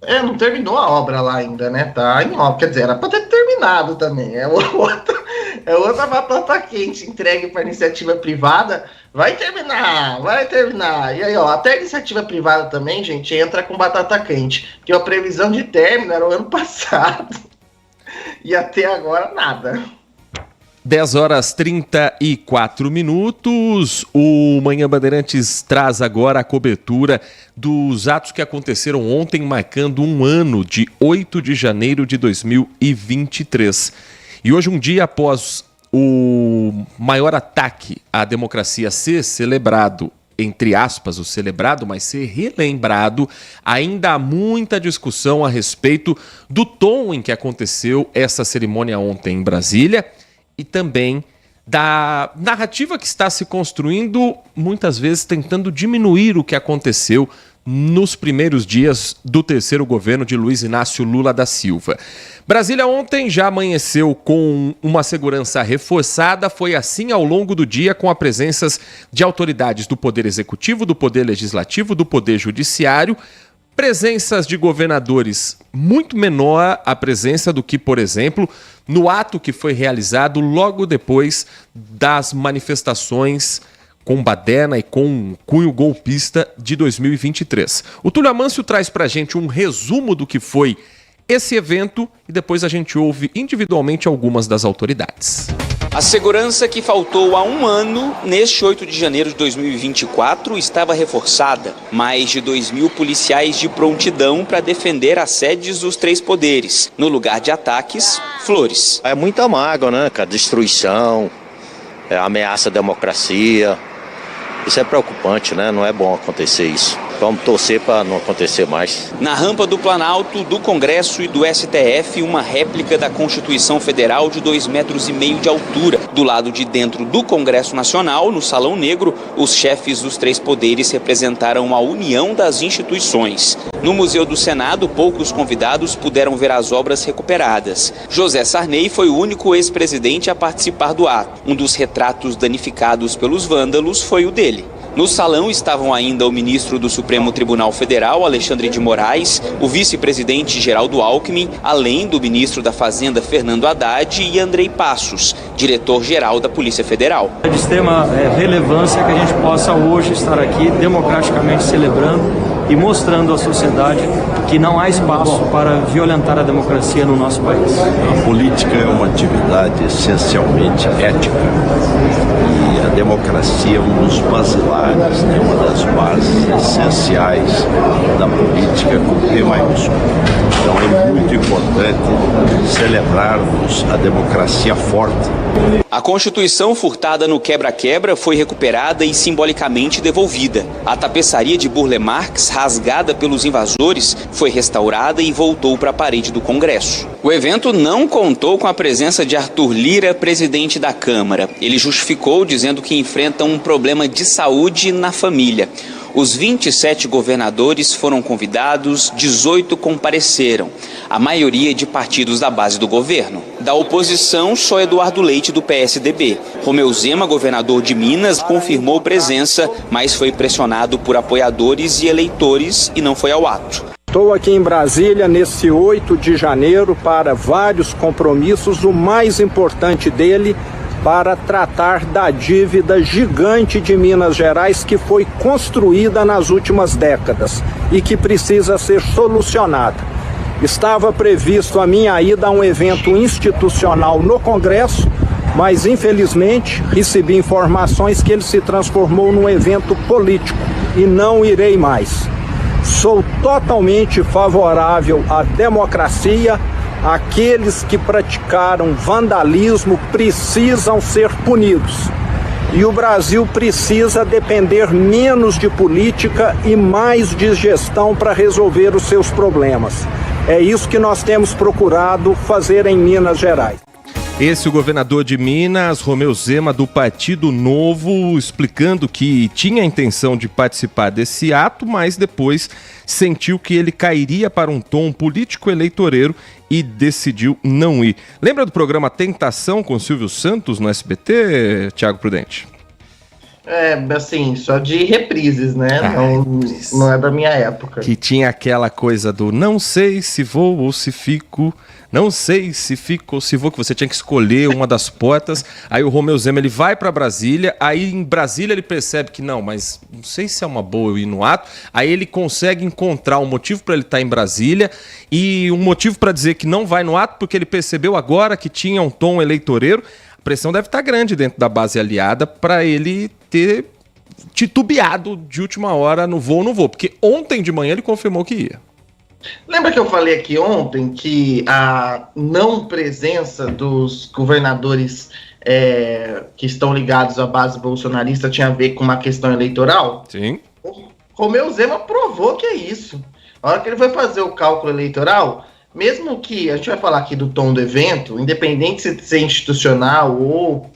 Não terminou a obra lá ainda, né? Tá em obra, quer dizer, era pra ter terminado também. É outra batata quente entregue para iniciativa privada. Vai terminar. E aí, ó, até a iniciativa privada também, gente, entra com batata quente. Porque a previsão de término era o ano passado. E até agora, nada. 10h34. O Manhã Bandeirantes traz agora a cobertura dos atos que aconteceram ontem, marcando um ano de 8 de janeiro de 2023. E hoje, um dia após o maior ataque à democracia ser celebrado, entre aspas, o celebrado, mas ser relembrado, ainda há muita discussão a respeito do tom em que aconteceu essa cerimônia ontem em Brasília e também da narrativa que está se construindo, muitas vezes tentando diminuir o que aconteceu nos primeiros dias do terceiro governo de Luiz Inácio Lula da Silva. Brasília ontem já amanheceu com uma segurança reforçada, foi assim ao longo do dia, com a presença de autoridades do Poder Executivo, do Poder Legislativo, do Poder Judiciário, presenças de governadores muito menor a presença do que, por exemplo, no ato que foi realizado logo depois das manifestações com baderna e com cunho golpista de 2023. O Túlio Amâncio traz pra gente um resumo do que foi esse evento e depois a gente ouve individualmente algumas das autoridades. A segurança que faltou há um ano, neste 8 de janeiro de 2024, estava reforçada. Mais de 2.000 policiais de prontidão para defender as sedes dos três poderes. No lugar de ataques, flores. É muita mágoa, né? Com a destruição, ameaça à democracia. Isso é preocupante, né? Não é bom acontecer isso. Vamos torcer para não acontecer mais. Na rampa do Planalto, do Congresso e do STF, uma réplica da Constituição Federal de 2,5 metros de altura. Do lado de dentro do Congresso Nacional, no Salão Negro, os chefes dos três poderes representaram a união das instituições. No Museu do Senado, poucos convidados puderam ver as obras recuperadas. José Sarney foi o único ex-presidente a participar do ato. Um dos retratos danificados pelos vândalos foi o dele. No salão estavam ainda o ministro do Supremo Tribunal Federal, Alexandre de Moraes, o vice-presidente Geraldo Alckmin, além do ministro da Fazenda, Fernando Haddad, e Andrei Passos, diretor-geral da Polícia Federal. É de extrema relevância que a gente possa hoje estar aqui democraticamente celebrando e mostrando à sociedade que não há espaço para violentar a democracia no nosso país. A política é uma atividade essencialmente ética e a democracia é um dos basilares, né? Uma das bases essenciais da política com P maiúsculo. Então é muito importante celebrarmos a democracia forte. A Constituição furtada no quebra-quebra foi recuperada e simbolicamente devolvida. A tapeçaria de Burle Marx, rasgada pelos invasores, foi restaurada e voltou para a parede do Congresso. O evento não contou com a presença de Arthur Lira, presidente da Câmara. Ele justificou dizendo que enfrenta um problema de saúde na família. Os 27 governadores foram convidados, 18 compareceram, a maioria de partidos da base do governo. Da oposição, só Eduardo Leite, do PSDB. Romeu Zema, governador de Minas, confirmou presença, mas foi pressionado por apoiadores e eleitores e não foi ao ato. Estou aqui em Brasília nesse 8 de janeiro para vários compromissos, o mais importante dele para tratar da dívida gigante de Minas Gerais que foi construída nas últimas décadas e que precisa ser solucionada. Estava previsto a minha ida a um evento institucional no Congresso, mas infelizmente recebi informações que ele se transformou num evento político e não irei mais. Sou totalmente favorável à democracia. Aqueles que praticaram vandalismo precisam ser punidos. E o Brasil precisa depender menos de política e mais de gestão para resolver os seus problemas. É isso que nós temos procurado fazer em Minas Gerais. Esse é o governador de Minas, Romeu Zema, do Partido Novo, explicando que tinha a intenção de participar desse ato, mas depois sentiu que ele cairia para um tom político-eleitoreiro e decidiu não ir. Lembra do programa Tentação com Silvio Santos no SBT, Thiago Prudente? Assim, só de reprises, né? Não é da minha época. Que tinha aquela coisa do não sei se vou ou se fico, não sei se fico ou se vou, que você tinha que escolher uma das portas. Aí o Romeu Zema, ele vai para Brasília, aí em Brasília ele percebe que não, mas não sei se é uma boa eu ir no ato. Aí ele consegue encontrar um motivo para ele estar em Brasília e um motivo para dizer que não vai no ato, porque ele percebeu agora que tinha um tom eleitoreiro. A pressão deve estar grande dentro da base aliada para ele ter titubeado de última hora no vou ou não vou, porque ontem de manhã ele confirmou que ia. Lembra que eu falei aqui ontem que a não presença dos governadores que estão ligados à base bolsonarista tinha a ver com uma questão eleitoral? Sim. O Romeu Zema provou que é isso. A hora que ele foi fazer o cálculo eleitoral, mesmo que a gente vai falar aqui do tom do evento, independente de ser institucional ou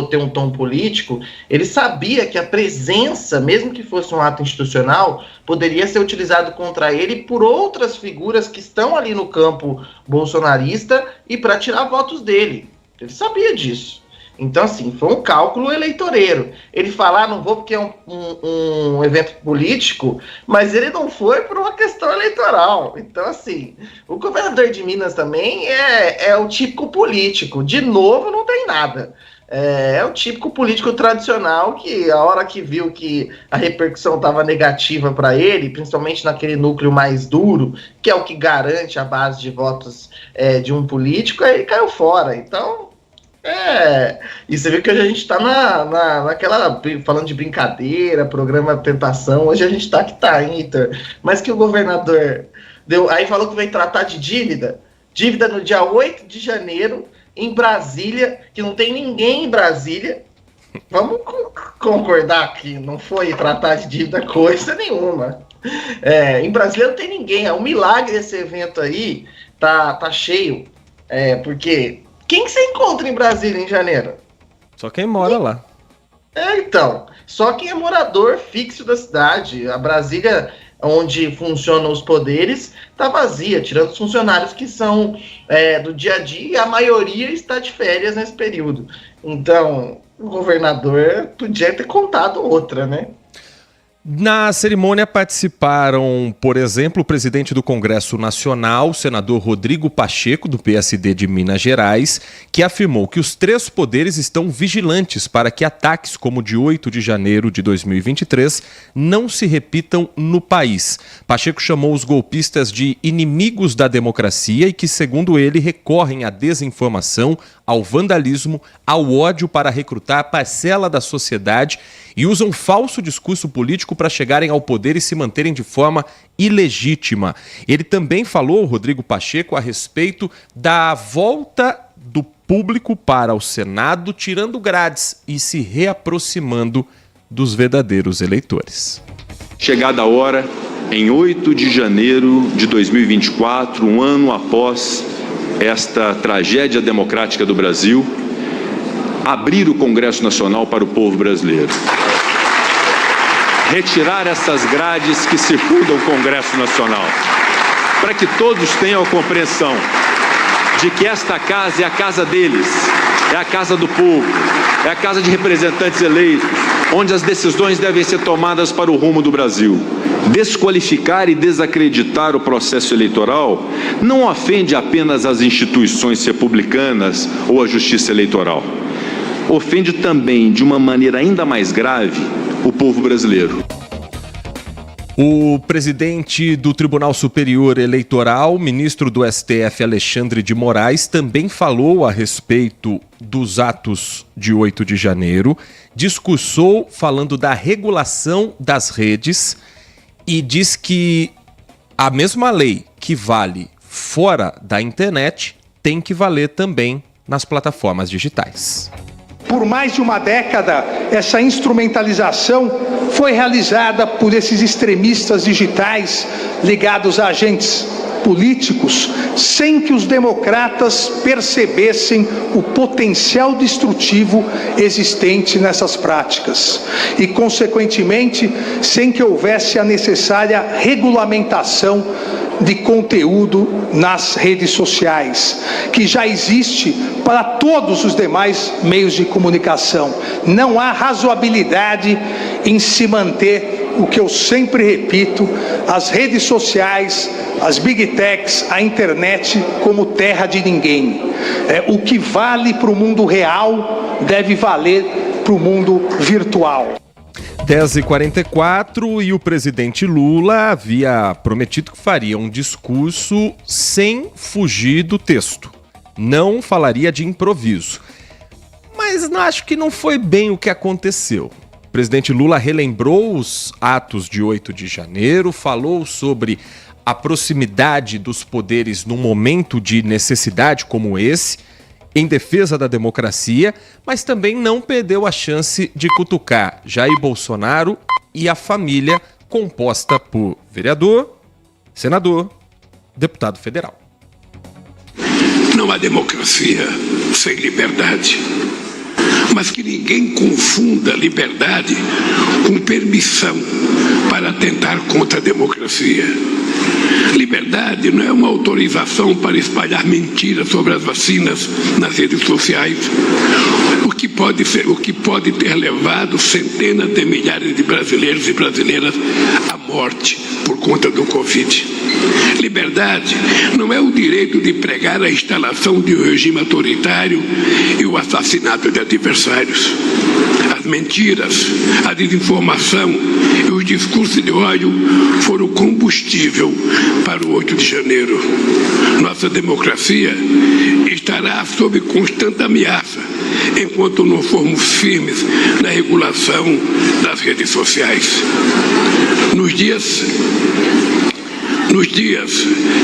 ter um tom político, ele sabia que a presença, mesmo que fosse um ato institucional, poderia ser utilizado contra ele por outras figuras que estão ali no campo bolsonarista e para tirar votos dele. Ele sabia disso. Então, assim, foi um cálculo eleitoreiro. Ele falar, não vou porque é um evento político, mas ele não foi por uma questão eleitoral. Então, assim, o governador de Minas também é o típico político. De novo, não tem nada. É o típico político tradicional que, a hora que viu que a repercussão estava negativa para ele, principalmente naquele núcleo mais duro, que é o que garante a base de votos de um político, aí ele caiu fora. Então, e você viu que hoje a gente está naquela, falando de brincadeira, programa Tentação, hoje a gente está que tá, hein, Heitor? Mas que o governador aí falou que vai tratar de dívida no dia 8 de janeiro, em Brasília, que não tem ninguém em Brasília. Vamos concordar que não foi tratar de dívida coisa nenhuma. Em Brasília não tem ninguém. É um milagre esse evento aí. Tá cheio. Porque quem que você encontra em Brasília em janeiro? Só quem mora lá. Então. Só quem é morador fixo da cidade. A Brasília, onde funcionam os poderes, está vazia, tirando os funcionários que são do dia a dia, e a maioria está de férias nesse período. Então, o governador podia ter contado outra, né? Na cerimônia participaram, por exemplo, o presidente do Congresso Nacional, o senador Rodrigo Pacheco, do PSD de Minas Gerais, que afirmou que os três poderes estão vigilantes para que ataques como o de 8 de janeiro de 2023 não se repitam no país. Pacheco chamou os golpistas de inimigos da democracia e que, segundo ele, recorrem à desinformação, ao vandalismo, ao ódio para recrutar parcela da sociedade e usam falso discurso político para chegarem ao poder e se manterem de forma ilegítima. Ele também falou, Rodrigo Pacheco, a respeito da volta do público para o Senado, tirando grades e se reaproximando dos verdadeiros eleitores. Chegada a hora, em 8 de janeiro de 2024, um ano após esta tragédia democrática do Brasil, abrir o Congresso Nacional para o povo brasileiro. Retirar essas grades que circundam o Congresso Nacional, para que todos tenham a compreensão de que esta casa é a casa deles, é a casa do povo, é a casa de representantes eleitos, onde as decisões devem ser tomadas para o rumo do Brasil. Desqualificar e desacreditar o processo eleitoral não ofende apenas as instituições republicanas ou a justiça eleitoral. Ofende também, de uma maneira ainda mais grave, o povo brasileiro. O presidente do Tribunal Superior Eleitoral, ministro do STF Alexandre de Moraes, também falou a respeito dos atos de 8 de janeiro, discursou falando da regulação das redes e diz que a mesma lei que vale fora da internet tem que valer também nas plataformas digitais. Por mais de uma década, essa instrumentalização foi realizada por esses extremistas digitais ligados a agentes políticos sem que os democratas percebessem o potencial destrutivo existente nessas práticas e, consequentemente, sem que houvesse a necessária regulamentação de conteúdo nas redes sociais, que já existe para todos os demais meios de comunicação. Não há razoabilidade em se manter o que eu sempre repito, as redes sociais, as big techs, a internet como terra de ninguém. O que vale para o mundo real deve valer para o mundo virtual. 10h44 e o presidente Lula havia prometido que faria um discurso sem fugir do texto. Não falaria de improviso. Mas acho que não foi bem o que aconteceu. O presidente Lula relembrou os atos de 8 de janeiro, falou sobre a proximidade dos poderes num momento de necessidade como esse, em defesa da democracia, mas também não perdeu a chance de cutucar Jair Bolsonaro e a família composta por vereador, senador, deputado federal. Não há democracia sem liberdade, mas que ninguém confunda liberdade com permissão para atentar contra a democracia. Liberdade não é uma autorização para espalhar mentiras sobre as vacinas nas redes sociais, o que pode ter levado centenas de milhares de brasileiros e brasileiras à morte por conta do Covid. Liberdade não é o direito de pregar a instalação de um regime autoritário e o assassinato de adversários. As mentiras, a desinformação e os discursos de ódio foram combustível para o 8 de janeiro. Nossa democracia estará sob constante ameaça enquanto não formos firmes na regulação das redes sociais. Nos dias,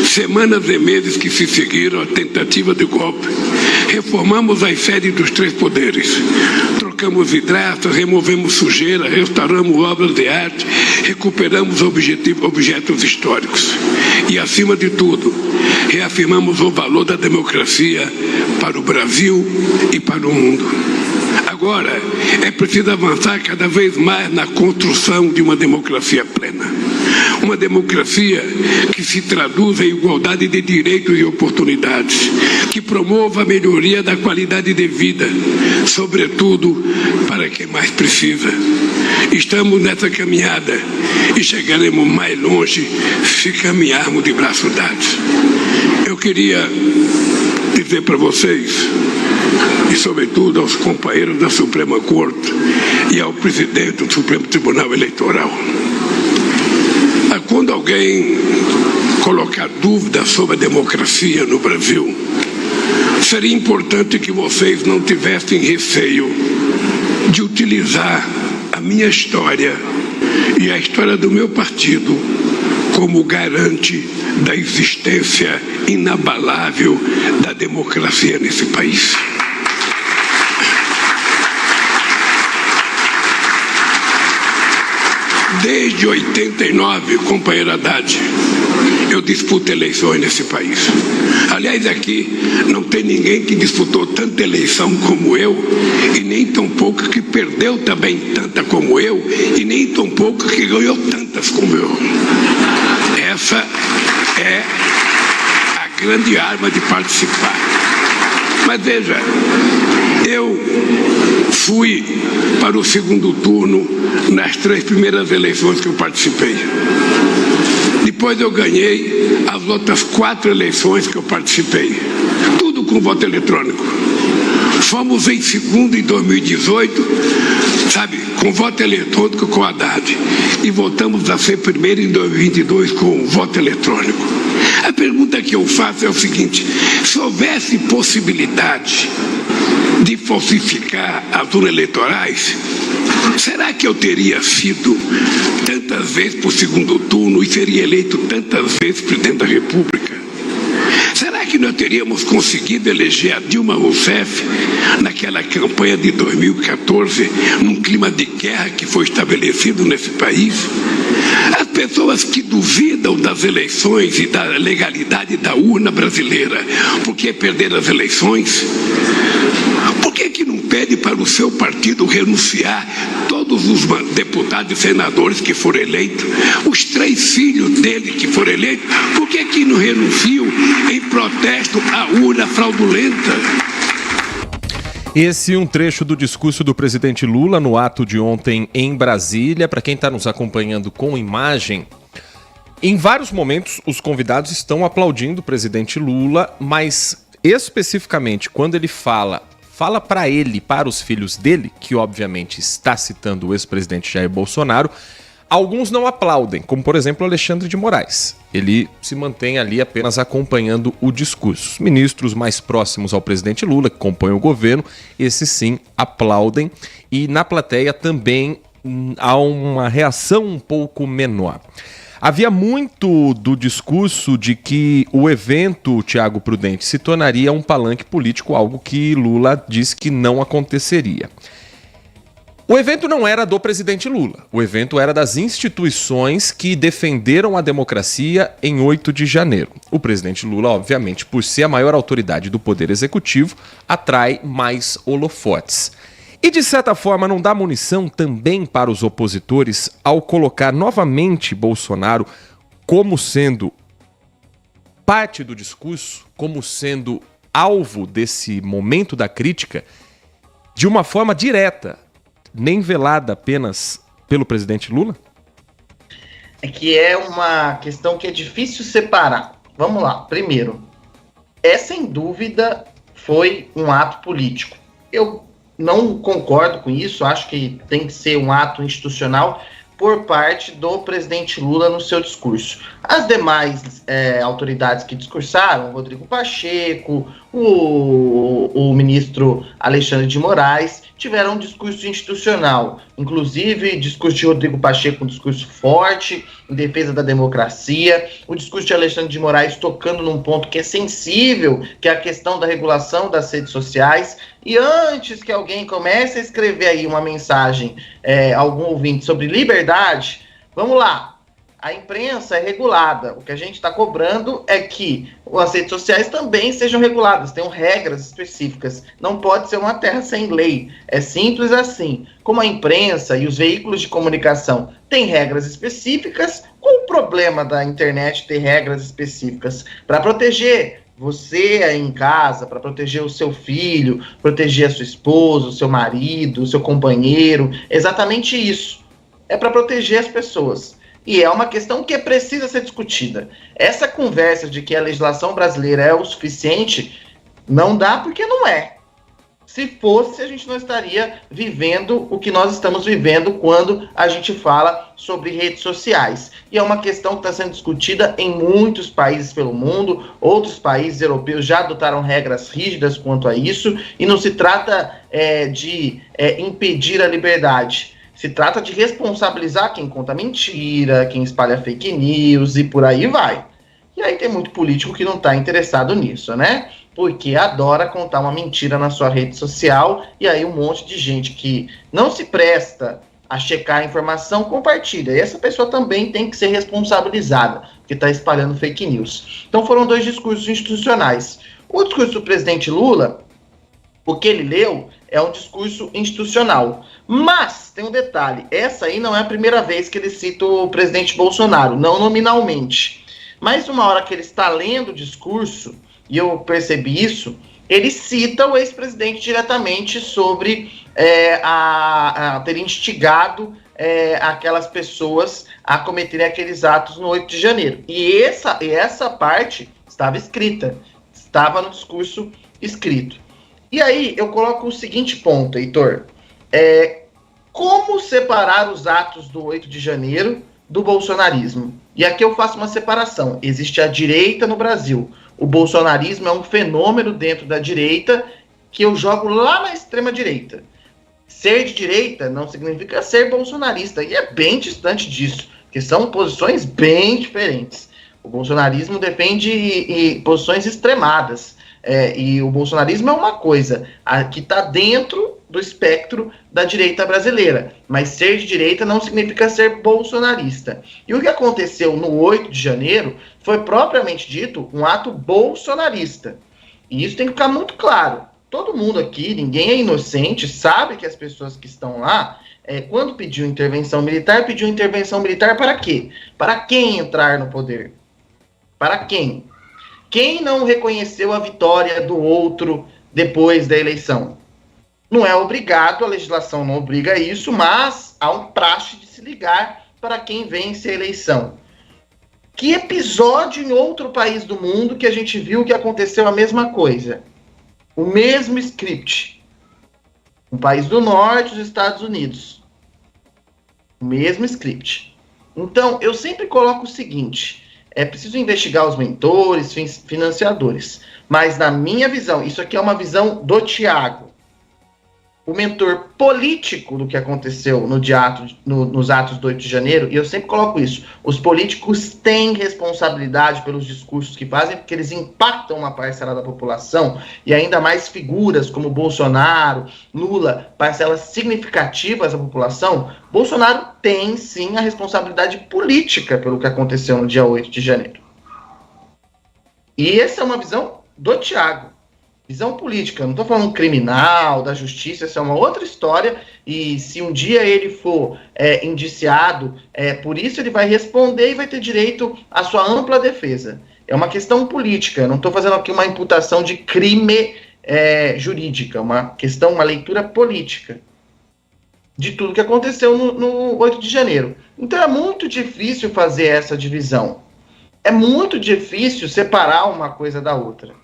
semanas e meses que se seguiram à tentativa de golpe, reformamos as sedes dos 3 poderes. Trocamos vidraças, removemos sujeira, restauramos obras de arte, recuperamos objetos históricos. E, acima de tudo, reafirmamos o valor da democracia para o Brasil e para o mundo. Agora, é preciso avançar cada vez mais na construção de uma democracia plena. Uma democracia que se traduz em igualdade de direitos e oportunidades, que promova a melhoria da qualidade de vida, sobretudo para quem mais precisa. Estamos nessa caminhada e chegaremos mais longe se caminharmos de braços dados. Eu queria dizer para vocês, e sobretudo aos companheiros da Suprema Corte e ao presidente do Supremo Tribunal Eleitoral, quando alguém colocar dúvida sobre a democracia no Brasil, seria importante que vocês não tivessem receio de utilizar a minha história e a história do meu partido como garante da existência inabalável da democracia nesse país. Desde 89, companheiro Haddad, eu disputo eleições nesse país. Aliás, aqui não tem ninguém que disputou tanta eleição como eu, e nem tão pouco que perdeu também tanta como eu, e nem tão pouco que ganhou tantas como eu. Essa é a grande arma de participar. Mas veja, eu fui para o segundo turno nas 3 primeiras eleições que eu participei. Depois eu ganhei as outras 4 eleições que eu participei. Tudo com voto eletrônico. Fomos em segundo em 2018, com voto eletrônico com Haddad. E voltamos a ser primeiro em 2022 com voto eletrônico. A pergunta que eu faço é o seguinte: se houvesse possibilidade de falsificar as urnas eleitorais, será que eu teria sido tantas vezes para o segundo turno e seria eleito tantas vezes presidente da República? Será que nós teríamos conseguido eleger a Dilma Rousseff naquela campanha de 2014, num clima de guerra que foi estabelecido nesse país? As pessoas que duvidam das eleições e da legalidade da urna brasileira. Por que perder as eleições? Por que não pede para o seu partido renunciar todos os deputados e senadores que foram eleitos, os 3 filhos dele que foram eleitos? Por que não renunciam em protesto à urna fraudulenta? Esse é um trecho do discurso do presidente Lula no ato de ontem em Brasília. Para quem está nos acompanhando com imagem, em vários momentos os convidados estão aplaudindo o presidente Lula, mas especificamente quando ele fala para ele, para os filhos dele, que obviamente está citando o ex-presidente Jair Bolsonaro, alguns não aplaudem, como por exemplo Alexandre de Moraes. Ele se mantém ali apenas acompanhando o discurso. Os ministros mais próximos ao presidente Lula, que compõem o governo, esses sim aplaudem. E na plateia também há uma reação um pouco menor. Havia muito do discurso de que o evento, Tiago Prudente, se tornaria um palanque político, algo que Lula disse que não aconteceria. O evento não era do presidente Lula, o evento era das instituições que defenderam a democracia em 8 de janeiro. O presidente Lula, obviamente, por ser a maior autoridade do poder executivo, atrai mais holofotes. E, de certa forma, não dá munição também para os opositores ao colocar novamente Bolsonaro como sendo parte do discurso, como sendo alvo desse momento da crítica, de uma forma direta, nem velada apenas pelo presidente Lula? É que é uma questão que é difícil separar. Vamos lá. Primeiro, sem dúvida foi um ato político. Eu não concordo com isso, acho que tem que ser um ato institucional por parte do presidente Lula no seu discurso. As demais autoridades que discursaram, Rodrigo Pacheco, o ministro Alexandre de Moraes, tiveram um discurso institucional. Inclusive, o discurso de Rodrigo Pacheco, um discurso forte, em defesa da democracia. O discurso de Alexandre de Moraes tocando num ponto que é sensível, que é a questão da regulação das redes sociais. E antes que alguém comece a escrever aí uma mensagem, algum ouvinte, sobre liberdade, vamos lá. A imprensa é regulada. O que a gente está cobrando é que as redes sociais também sejam reguladas, tenham regras específicas. Não pode ser uma terra sem lei. É simples assim. Como a imprensa e os veículos de comunicação têm regras específicas, qual o problema da internet ter regras específicas? Para proteger você aí em casa, para proteger o seu filho, proteger a sua esposa, o seu marido, o seu companheiro. Exatamente isso. É para proteger as pessoas. E é uma questão que precisa ser discutida. Essa conversa de que a legislação brasileira é o suficiente, não dá porque não é. Se fosse, a gente não estaria vivendo o que nós estamos vivendo quando a gente fala sobre redes sociais. E é uma questão que está sendo discutida em muitos países pelo mundo. Outros países europeus já adotaram regras rígidas quanto a isso. E não se trata de impedir a liberdade. Se trata de responsabilizar quem conta mentira, quem espalha fake news e por aí vai. E aí tem muito político que não está interessado nisso, né? Porque adora contar uma mentira na sua rede social e aí um monte de gente que não se presta a checar a informação compartilha. E essa pessoa também tem que ser responsabilizada, que está espalhando fake news. Então foram 2 discursos institucionais. O discurso do presidente Lula, o que ele leu, é um discurso institucional. Mas, tem um detalhe, essa aí não é a primeira vez que ele cita o presidente Bolsonaro, não nominalmente. Mas uma hora que ele está lendo o discurso, e eu percebi isso, ele cita o ex-presidente diretamente sobre ter instigado aquelas pessoas a cometerem aqueles atos no 8 de janeiro. E essa parte estava escrita, estava no discurso escrito. E aí eu coloco o seguinte ponto, Heitor. Como separar os atos do 8 de janeiro do bolsonarismo? E aqui eu faço uma separação. Existe a direita no Brasil. O bolsonarismo é um fenômeno dentro da direita que eu jogo lá na extrema direita. Ser de direita não significa ser bolsonarista. E é bem distante disso, porque são posições bem diferentes. O bolsonarismo defende posições extremadas. E o bolsonarismo é uma coisa que está dentro do espectro da direita brasileira. Mas ser de direita não significa ser bolsonarista. E o que aconteceu no 8 de janeiro foi, propriamente dito, um ato bolsonarista. E isso tem que ficar muito claro. Todo mundo aqui, ninguém é inocente, sabe que as pessoas que estão lá, quando pediu intervenção militar para quê? Para quem entrar no poder? Para quem? Quem não reconheceu a vitória do outro depois da eleição? Não é obrigado, a legislação não obriga isso, mas há um praxe de se ligar para quem vence a eleição. Que episódio em outro país do mundo que a gente viu que aconteceu a mesma coisa? O mesmo script. Um país do norte, os Estados Unidos. O mesmo script. Então, eu sempre coloco o seguinte: é preciso investigar os mentores, financiadores. Mas, na minha visão, isso aqui é uma visão do Thiago. O mentor político do que aconteceu nos atos do 8 de janeiro, e eu sempre coloco isso, os políticos têm responsabilidade pelos discursos que fazem, porque eles impactam uma parcela da população, e ainda mais figuras como Bolsonaro, Lula, parcelas significativas da população. Bolsonaro tem, sim, a responsabilidade política pelo que aconteceu no dia 8 de janeiro. E essa é uma visão do Thiago. Visão política, eu não estou falando criminal, da justiça, essa é uma outra história, e se um dia ele for indiciado, por isso ele vai responder e vai ter direito à sua ampla defesa. É uma questão política, eu não estou fazendo aqui uma imputação de crime jurídica, uma leitura política de tudo que aconteceu no 8 de janeiro. Então é muito difícil fazer essa divisão, é muito difícil separar uma coisa da outra.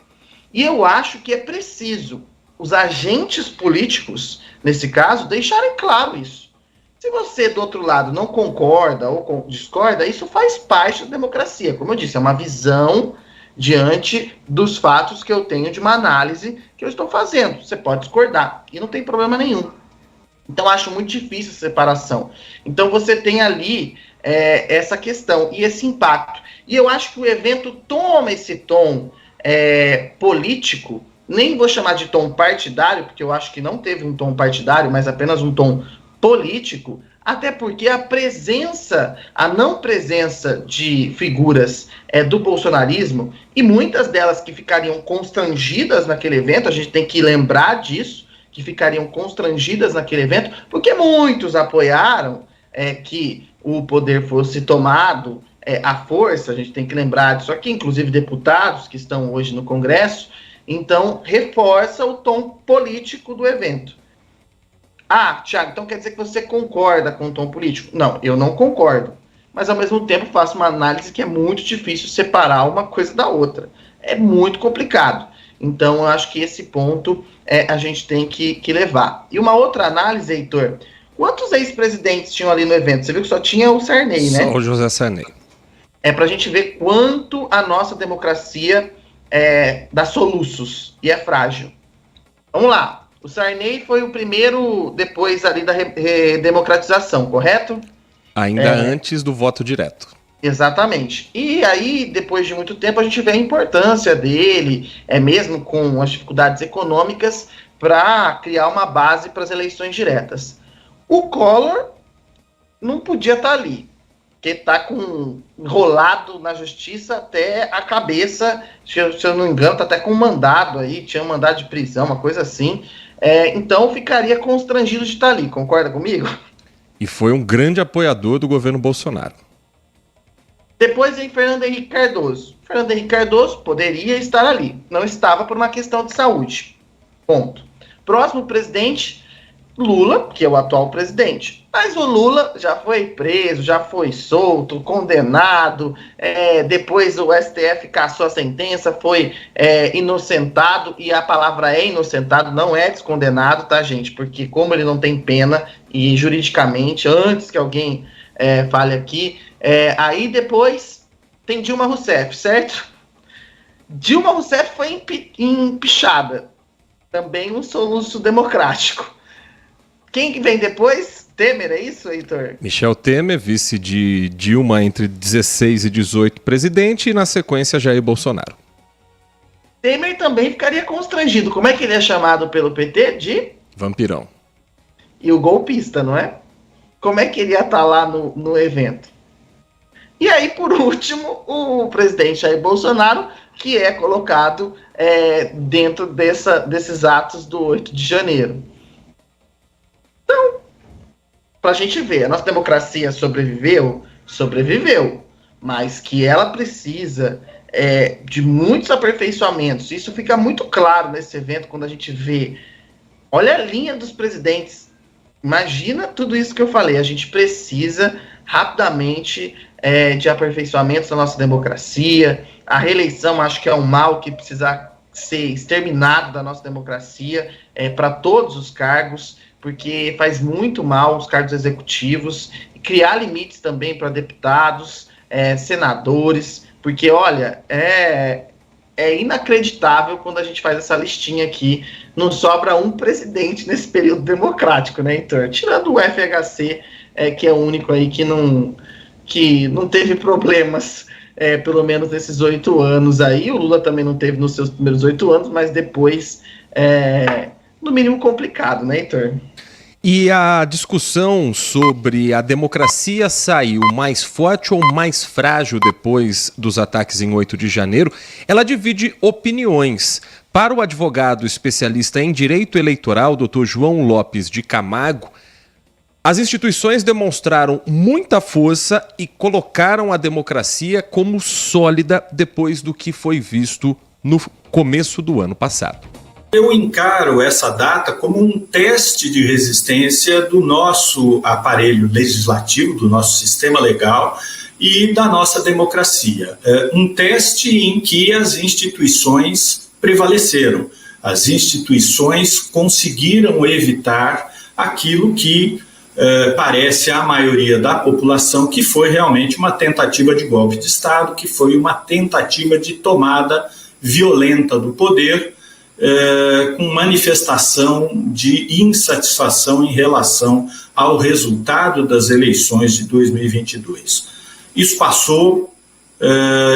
E eu acho que é preciso os agentes políticos, nesse caso, deixarem claro isso. Se você, do outro lado, não concorda ou discorda, isso faz parte da democracia. Como eu disse, é uma visão diante dos fatos que eu tenho de uma análise que eu estou fazendo. Você pode discordar e não tem problema nenhum. Então, acho muito difícil a separação. Então, você tem ali essa questão e esse impacto. E eu acho que o evento toma esse tom político, nem vou chamar de tom partidário, porque eu acho que não teve um tom partidário, mas apenas um tom político, até porque a não presença de figuras do bolsonarismo, e muitas delas que ficariam constrangidas naquele evento, a gente tem que lembrar disso, que ficariam constrangidas naquele evento, porque muitos apoiaram que o poder fosse tomado à força, a gente tem que lembrar disso aqui, inclusive deputados que estão hoje no Congresso. Então, reforça o tom político do evento. Ah, Thiago, então quer dizer que você concorda com o tom político? Não, eu não concordo. Mas, ao mesmo tempo, faço uma análise que é muito difícil separar uma coisa da outra. É muito complicado. Então, eu acho que esse ponto a gente tem que levar. E uma outra análise, Heitor, quantos ex-presidentes tinham ali no evento? Você viu que só tinha o Sarney, né? Só o José Sarney. É para a gente ver quanto a nossa democracia dá soluços e é frágil. Vamos lá. O Sarney foi o primeiro depois ali da redemocratização, correto? Ainda antes do voto direto. Exatamente. E aí, depois de muito tempo, a gente vê a importância dele, mesmo com as dificuldades econômicas, para criar uma base para as eleições diretas. O Collor não podia estar ali, porque está enrolado na justiça até a cabeça, se eu não me engano, está até com um mandado aí, tinha um mandado de prisão, uma coisa assim. Então ficaria constrangido de estar ali, concorda comigo? E foi um grande apoiador do governo Bolsonaro. Depois vem Fernando Henrique Cardoso. Fernando Henrique Cardoso poderia estar ali, não estava por uma questão de saúde. Ponto. Próximo presidente, Lula, que é o atual presidente. Mas o Lula já foi preso, já foi solto, condenado, depois o STF cassou a sentença, foi inocentado, e a palavra é inocentado, não é descondenado, tá, gente? Porque como ele não tem pena, e juridicamente, antes que alguém fale aqui, aí depois tem Dilma Rousseff, certo? Dilma Rousseff foi empichada, também um soluço democrático. Quem que vem depois? Temer, é isso, Heitor? Michel Temer, vice de Dilma entre 16 e 18 presidente, e na sequência Jair Bolsonaro. Temer também ficaria constrangido. Como é que ele é chamado pelo PT? De? Vampirão. e o golpista, não é? Como é que ele ia estar lá no evento? E aí, por último, o presidente Jair Bolsonaro, que é colocado dentro desses atos do 8 de janeiro. Então, para a gente ver, a nossa democracia sobreviveu, mas que ela precisa de muitos aperfeiçoamentos. Isso fica muito claro nesse evento, quando a gente vê, olha a linha dos presidentes, imagina tudo isso que eu falei, a gente precisa rapidamente de aperfeiçoamentos da nossa democracia. A reeleição acho que é um mal que precisa ser exterminado da nossa democracia para todos os cargos, porque faz muito mal os cargos executivos, e criar limites também para deputados, senadores, porque, olha, é inacreditável quando a gente faz essa listinha aqui, não sobra um presidente nesse período democrático, né, Heitor? Tirando o FHC, que é o único aí que não teve problemas, pelo menos nesses 8 anos aí. O Lula também não teve nos seus primeiros 8 anos, mas depois, no mínimo, complicado, né, Heitor? E a discussão sobre a democracia saiu mais forte ou mais frágil depois dos ataques em 8 de janeiro, ela divide opiniões. Para o advogado especialista em direito eleitoral, Dr. João Lopes de Camargo, as instituições demonstraram muita força e colocaram a democracia como sólida depois do que foi visto no começo do ano passado. Eu encaro essa data como um teste de resistência do nosso aparelho legislativo, do nosso sistema legal e da nossa democracia. Um teste em que as instituições prevaleceram. As instituições conseguiram evitar aquilo que parece à maioria da população que foi realmente uma tentativa de golpe de Estado, que foi uma tentativa de tomada violenta do poder, com manifestação de insatisfação em relação ao resultado das eleições de 2022. Isso passou,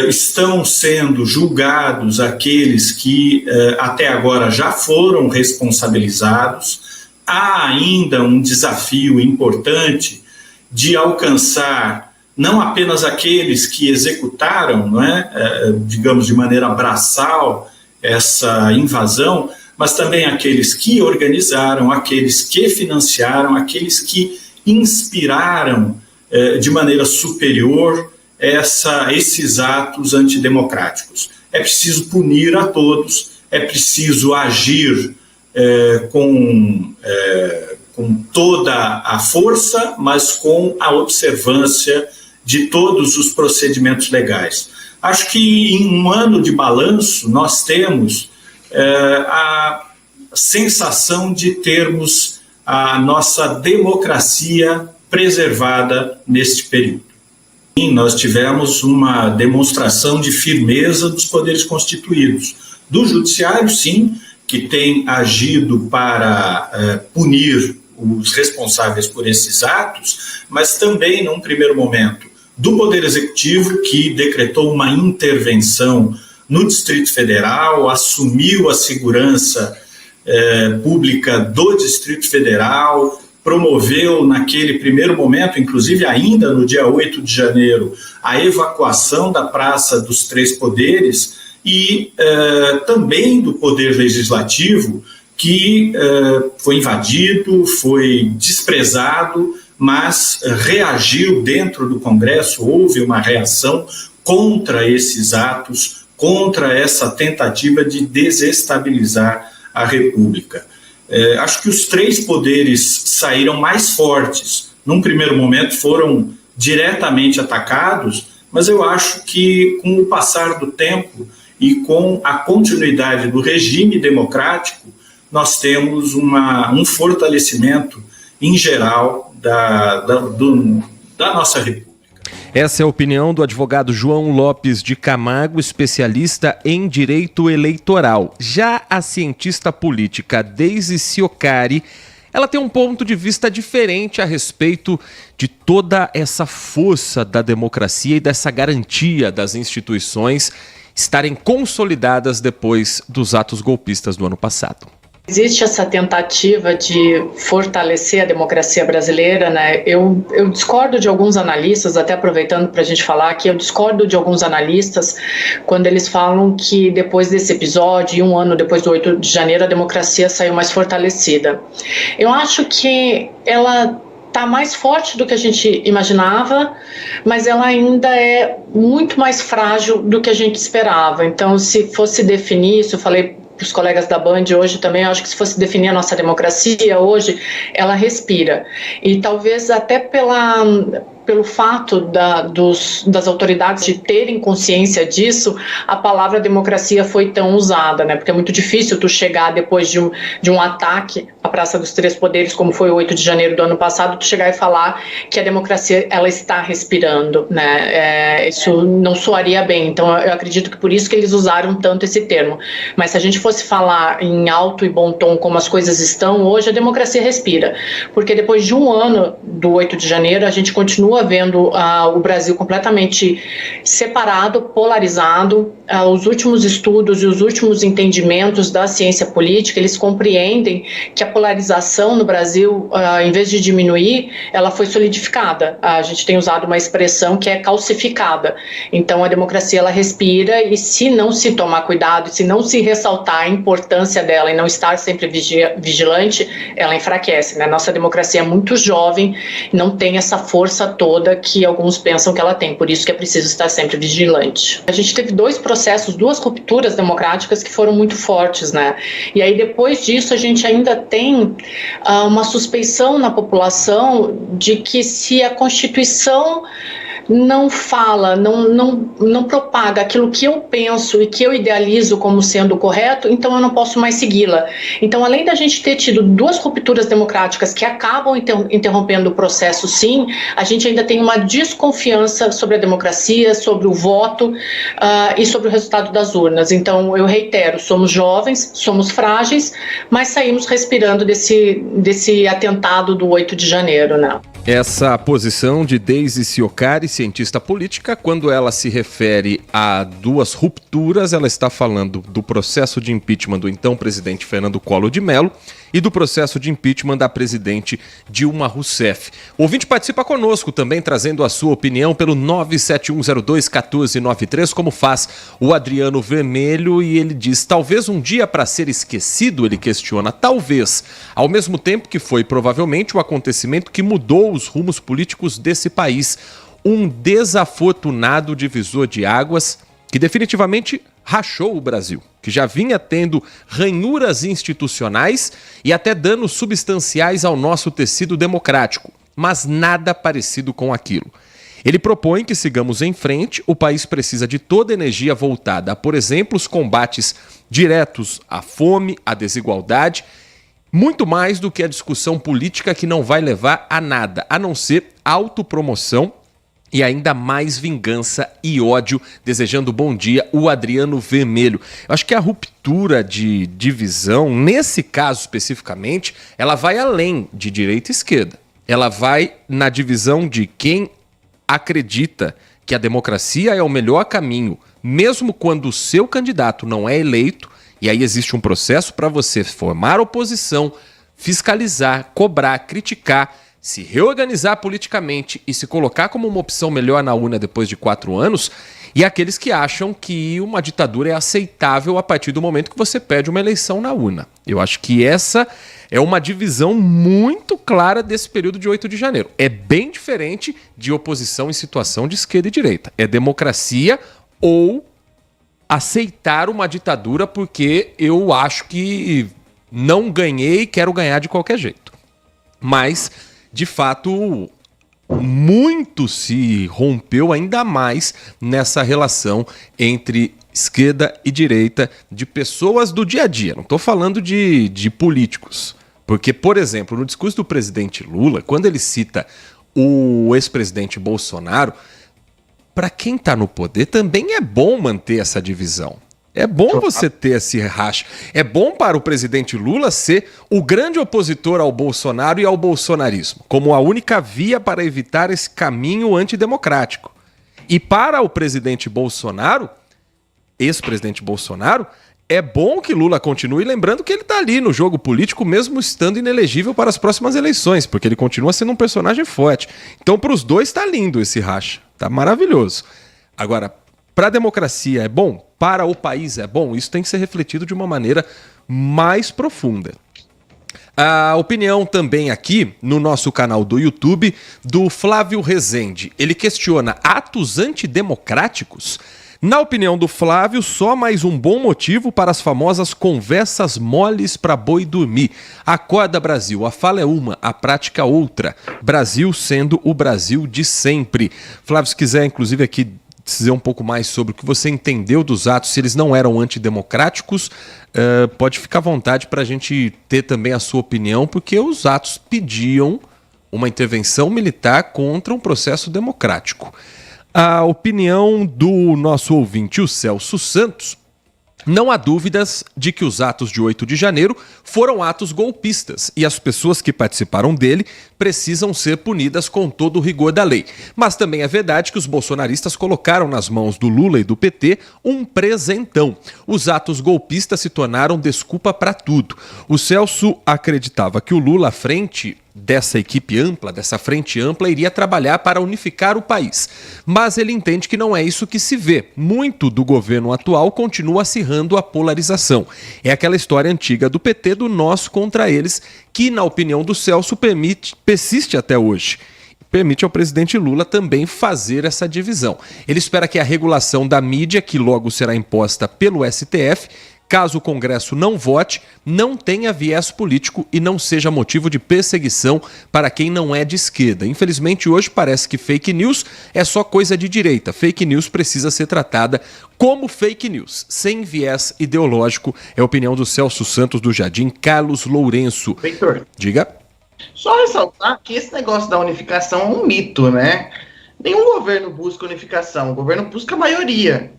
estão sendo julgados aqueles que até agora já foram responsabilizados. Há ainda um desafio importante de alcançar não apenas aqueles que executaram, digamos, de maneira braçal, essa invasão, mas também aqueles que organizaram, aqueles que financiaram, aqueles que inspiraram de maneira superior esses atos antidemocráticos. É preciso punir a todos, é preciso agir com toda a força, mas com a observância de todos os procedimentos legais. Acho que em um ano de balanço nós temos a sensação de termos a nossa democracia preservada neste período. E nós tivemos uma demonstração de firmeza dos poderes constituídos. Do judiciário, sim, que tem agido para punir os responsáveis por esses atos, mas também, num primeiro momento, do Poder Executivo, que decretou uma intervenção no Distrito Federal, assumiu a segurança pública do Distrito Federal, promoveu naquele primeiro momento, inclusive ainda no dia 8 de janeiro, a evacuação da Praça dos Três Poderes e também do Poder Legislativo, que foi invadido, foi desprezado, mas reagiu dentro do Congresso, houve uma reação contra esses atos, contra essa tentativa de desestabilizar a República. Acho que os três poderes saíram mais fortes. Num primeiro momento foram diretamente atacados, mas eu acho que com o passar do tempo e com a continuidade do regime democrático, nós temos um fortalecimento em geral da nossa República. Essa é a opinião do advogado João Lopes de Camargo, especialista em direito eleitoral. Já a cientista política Deise Ciocari, ela tem um ponto de vista diferente a respeito de toda essa força da democracia e dessa garantia das instituições estarem consolidadas depois dos atos golpistas do ano passado. Existe essa tentativa de fortalecer a democracia brasileira, né? Eu discordo de alguns analistas, até aproveitando para a gente falar aqui, eu discordo de alguns analistas quando eles falam que depois desse episódio, e um ano depois do 8 de janeiro, a democracia saiu mais fortalecida. Eu acho que ela está mais forte do que a gente imaginava, mas ela ainda é muito mais frágil do que a gente esperava. Então, se fosse definir isso, eu falei para os colegas da Band hoje também, eu acho que se fosse definir a nossa democracia hoje, ela respira. E talvez até pelo fato das autoridades de terem consciência disso, a palavra democracia foi tão usada, né? Porque é muito difícil tu chegar depois de um ataque à Praça dos Três Poderes, como foi o 8 de janeiro do ano passado, tu chegar e falar que a democracia ela está respirando, né? Isso não soaria bem. Então eu acredito que por isso que eles usaram tanto esse termo. Mas se a gente fosse falar em alto e bom tom como as coisas estão hoje, a democracia respira. Porque depois de um ano do 8 de janeiro, a gente continua vendo o Brasil completamente separado, polarizado. Os últimos estudos e os últimos entendimentos da ciência política, eles compreendem que a polarização no Brasil, em vez de diminuir, ela foi solidificada. A gente tem usado uma expressão que é calcificada. Então a democracia ela respira e se não se tomar cuidado, se não se ressaltar a importância dela e não estar sempre vigilante, ela enfraquece, né? Nossa democracia é muito jovem, não tem essa força toda que alguns pensam que ela tem, por isso que é preciso estar sempre vigilante. A gente teve duas rupturas democráticas que foram muito fortes, né? E aí depois disso a gente ainda tem uma suspeição na população de que se a Constituição não fala, não propaga aquilo que eu penso e que eu idealizo como sendo correto, então eu não posso mais segui-la. Então, além da gente ter tido duas rupturas democráticas que acabam interrompendo o processo, sim, a gente ainda tem uma desconfiança sobre a democracia, sobre o voto e sobre o resultado das urnas. Então, eu reitero, somos jovens, somos frágeis, mas saímos respirando desse atentado do 8 de janeiro, né? Essa posição de Daisy Ciocari, cientista política, quando ela se refere a duas rupturas, ela está falando do processo de impeachment do então presidente Fernando Collor de Mello e do processo de impeachment da presidente Dilma Rousseff. O ouvinte participa conosco também, trazendo a sua opinião pelo 971021493, como faz o Adriano Vermelho, e ele diz, talvez um dia para ser esquecido, ele questiona, talvez, ao mesmo tempo que foi provavelmente o acontecimento que mudou os rumos políticos desse país, um desafortunado divisor de águas que definitivamente rachou o Brasil, que já vinha tendo ranhuras institucionais e até danos substanciais ao nosso tecido democrático, mas nada parecido com aquilo. Ele propõe que sigamos em frente, o país precisa de toda a energia voltada a, por exemplo, os combates diretos à fome, à desigualdade, muito mais do que a discussão política que não vai levar a nada, a não ser autopromoção e ainda mais vingança e ódio, desejando bom dia, o Adriano Vermelho. Eu acho que a ruptura de divisão, nesse caso especificamente, ela vai além de direita e esquerda. Ela vai na divisão de quem acredita que a democracia é o melhor caminho, mesmo quando o seu candidato não é eleito, e aí existe um processo para você formar oposição, fiscalizar, cobrar, criticar, se reorganizar politicamente e se colocar como uma opção melhor na urna depois de 4 anos, e aqueles que acham que uma ditadura é aceitável a partir do momento que você perde uma eleição na urna. Eu acho que essa é uma divisão muito clara desse período de 8 de janeiro. É bem diferente de oposição em situação de esquerda e direita. É democracia ou aceitar uma ditadura porque eu acho que não ganhei e quero ganhar de qualquer jeito. Mas, de fato, muito se rompeu ainda mais nessa relação entre esquerda e direita de pessoas do dia a dia. Não estou falando de políticos. Porque, por exemplo, no discurso do presidente Lula, quando ele cita o ex-presidente Bolsonaro, para quem está no poder também é bom manter essa divisão. É bom você ter esse racha. É bom para o presidente Lula ser o grande opositor ao Bolsonaro e ao bolsonarismo, como a única via para evitar esse caminho antidemocrático. E para o presidente Bolsonaro, ex-presidente Bolsonaro, é bom que Lula continue, lembrando que ele está ali no jogo político, mesmo estando inelegível para as próximas eleições, porque ele continua sendo um personagem forte. Então, para os dois, está lindo esse racha. Está maravilhoso. Agora, para a democracia é bom? Para o país é bom? Isso tem que ser refletido de uma maneira mais profunda. A opinião também aqui no nosso canal do YouTube do Flávio Rezende. Ele questiona atos antidemocráticos? Na opinião do Flávio, só mais um bom motivo para as famosas conversas moles para boi dormir. Acorda, Brasil, a fala é uma, a prática outra. Brasil sendo o Brasil de sempre. Flávio, se quiser inclusive aqui dizer um pouco mais sobre o que você entendeu dos atos, se eles não eram antidemocráticos, pode ficar à vontade para a gente ter também a sua opinião, porque os atos pediam uma intervenção militar contra um processo democrático. A opinião do nosso ouvinte, o Celso Santos: não há dúvidas de que os atos de 8 de janeiro foram atos golpistas e as pessoas que participaram dele precisam ser punidas com todo o rigor da lei. Mas também é verdade que os bolsonaristas colocaram nas mãos do Lula e do PT um presentão. Os atos golpistas se tornaram desculpa para tudo. O Celso acreditava que o Lula, à frente dessa equipe ampla, dessa frente ampla, iria trabalhar para unificar o país. Mas ele entende que não é isso que se vê. Muito do governo atual continua acirrando a polarização. É aquela história antiga do PT, do nós contra eles, que, na opinião do Celso, persiste até hoje. Permite ao presidente Lula também fazer essa divisão. Ele espera que a regulação da mídia, que logo será imposta pelo STF, caso o Congresso não vote, não tenha viés político e não seja motivo de perseguição para quem não é de esquerda. Infelizmente, hoje parece que fake news é só coisa de direita. Fake news precisa ser tratada como fake news, sem viés ideológico. É a opinião do Celso Santos do Jardim Carlos Lourenço. Heitor, diga. Só ressaltar que esse negócio da unificação é um mito, né? Nenhum governo busca unificação, o governo busca maioria.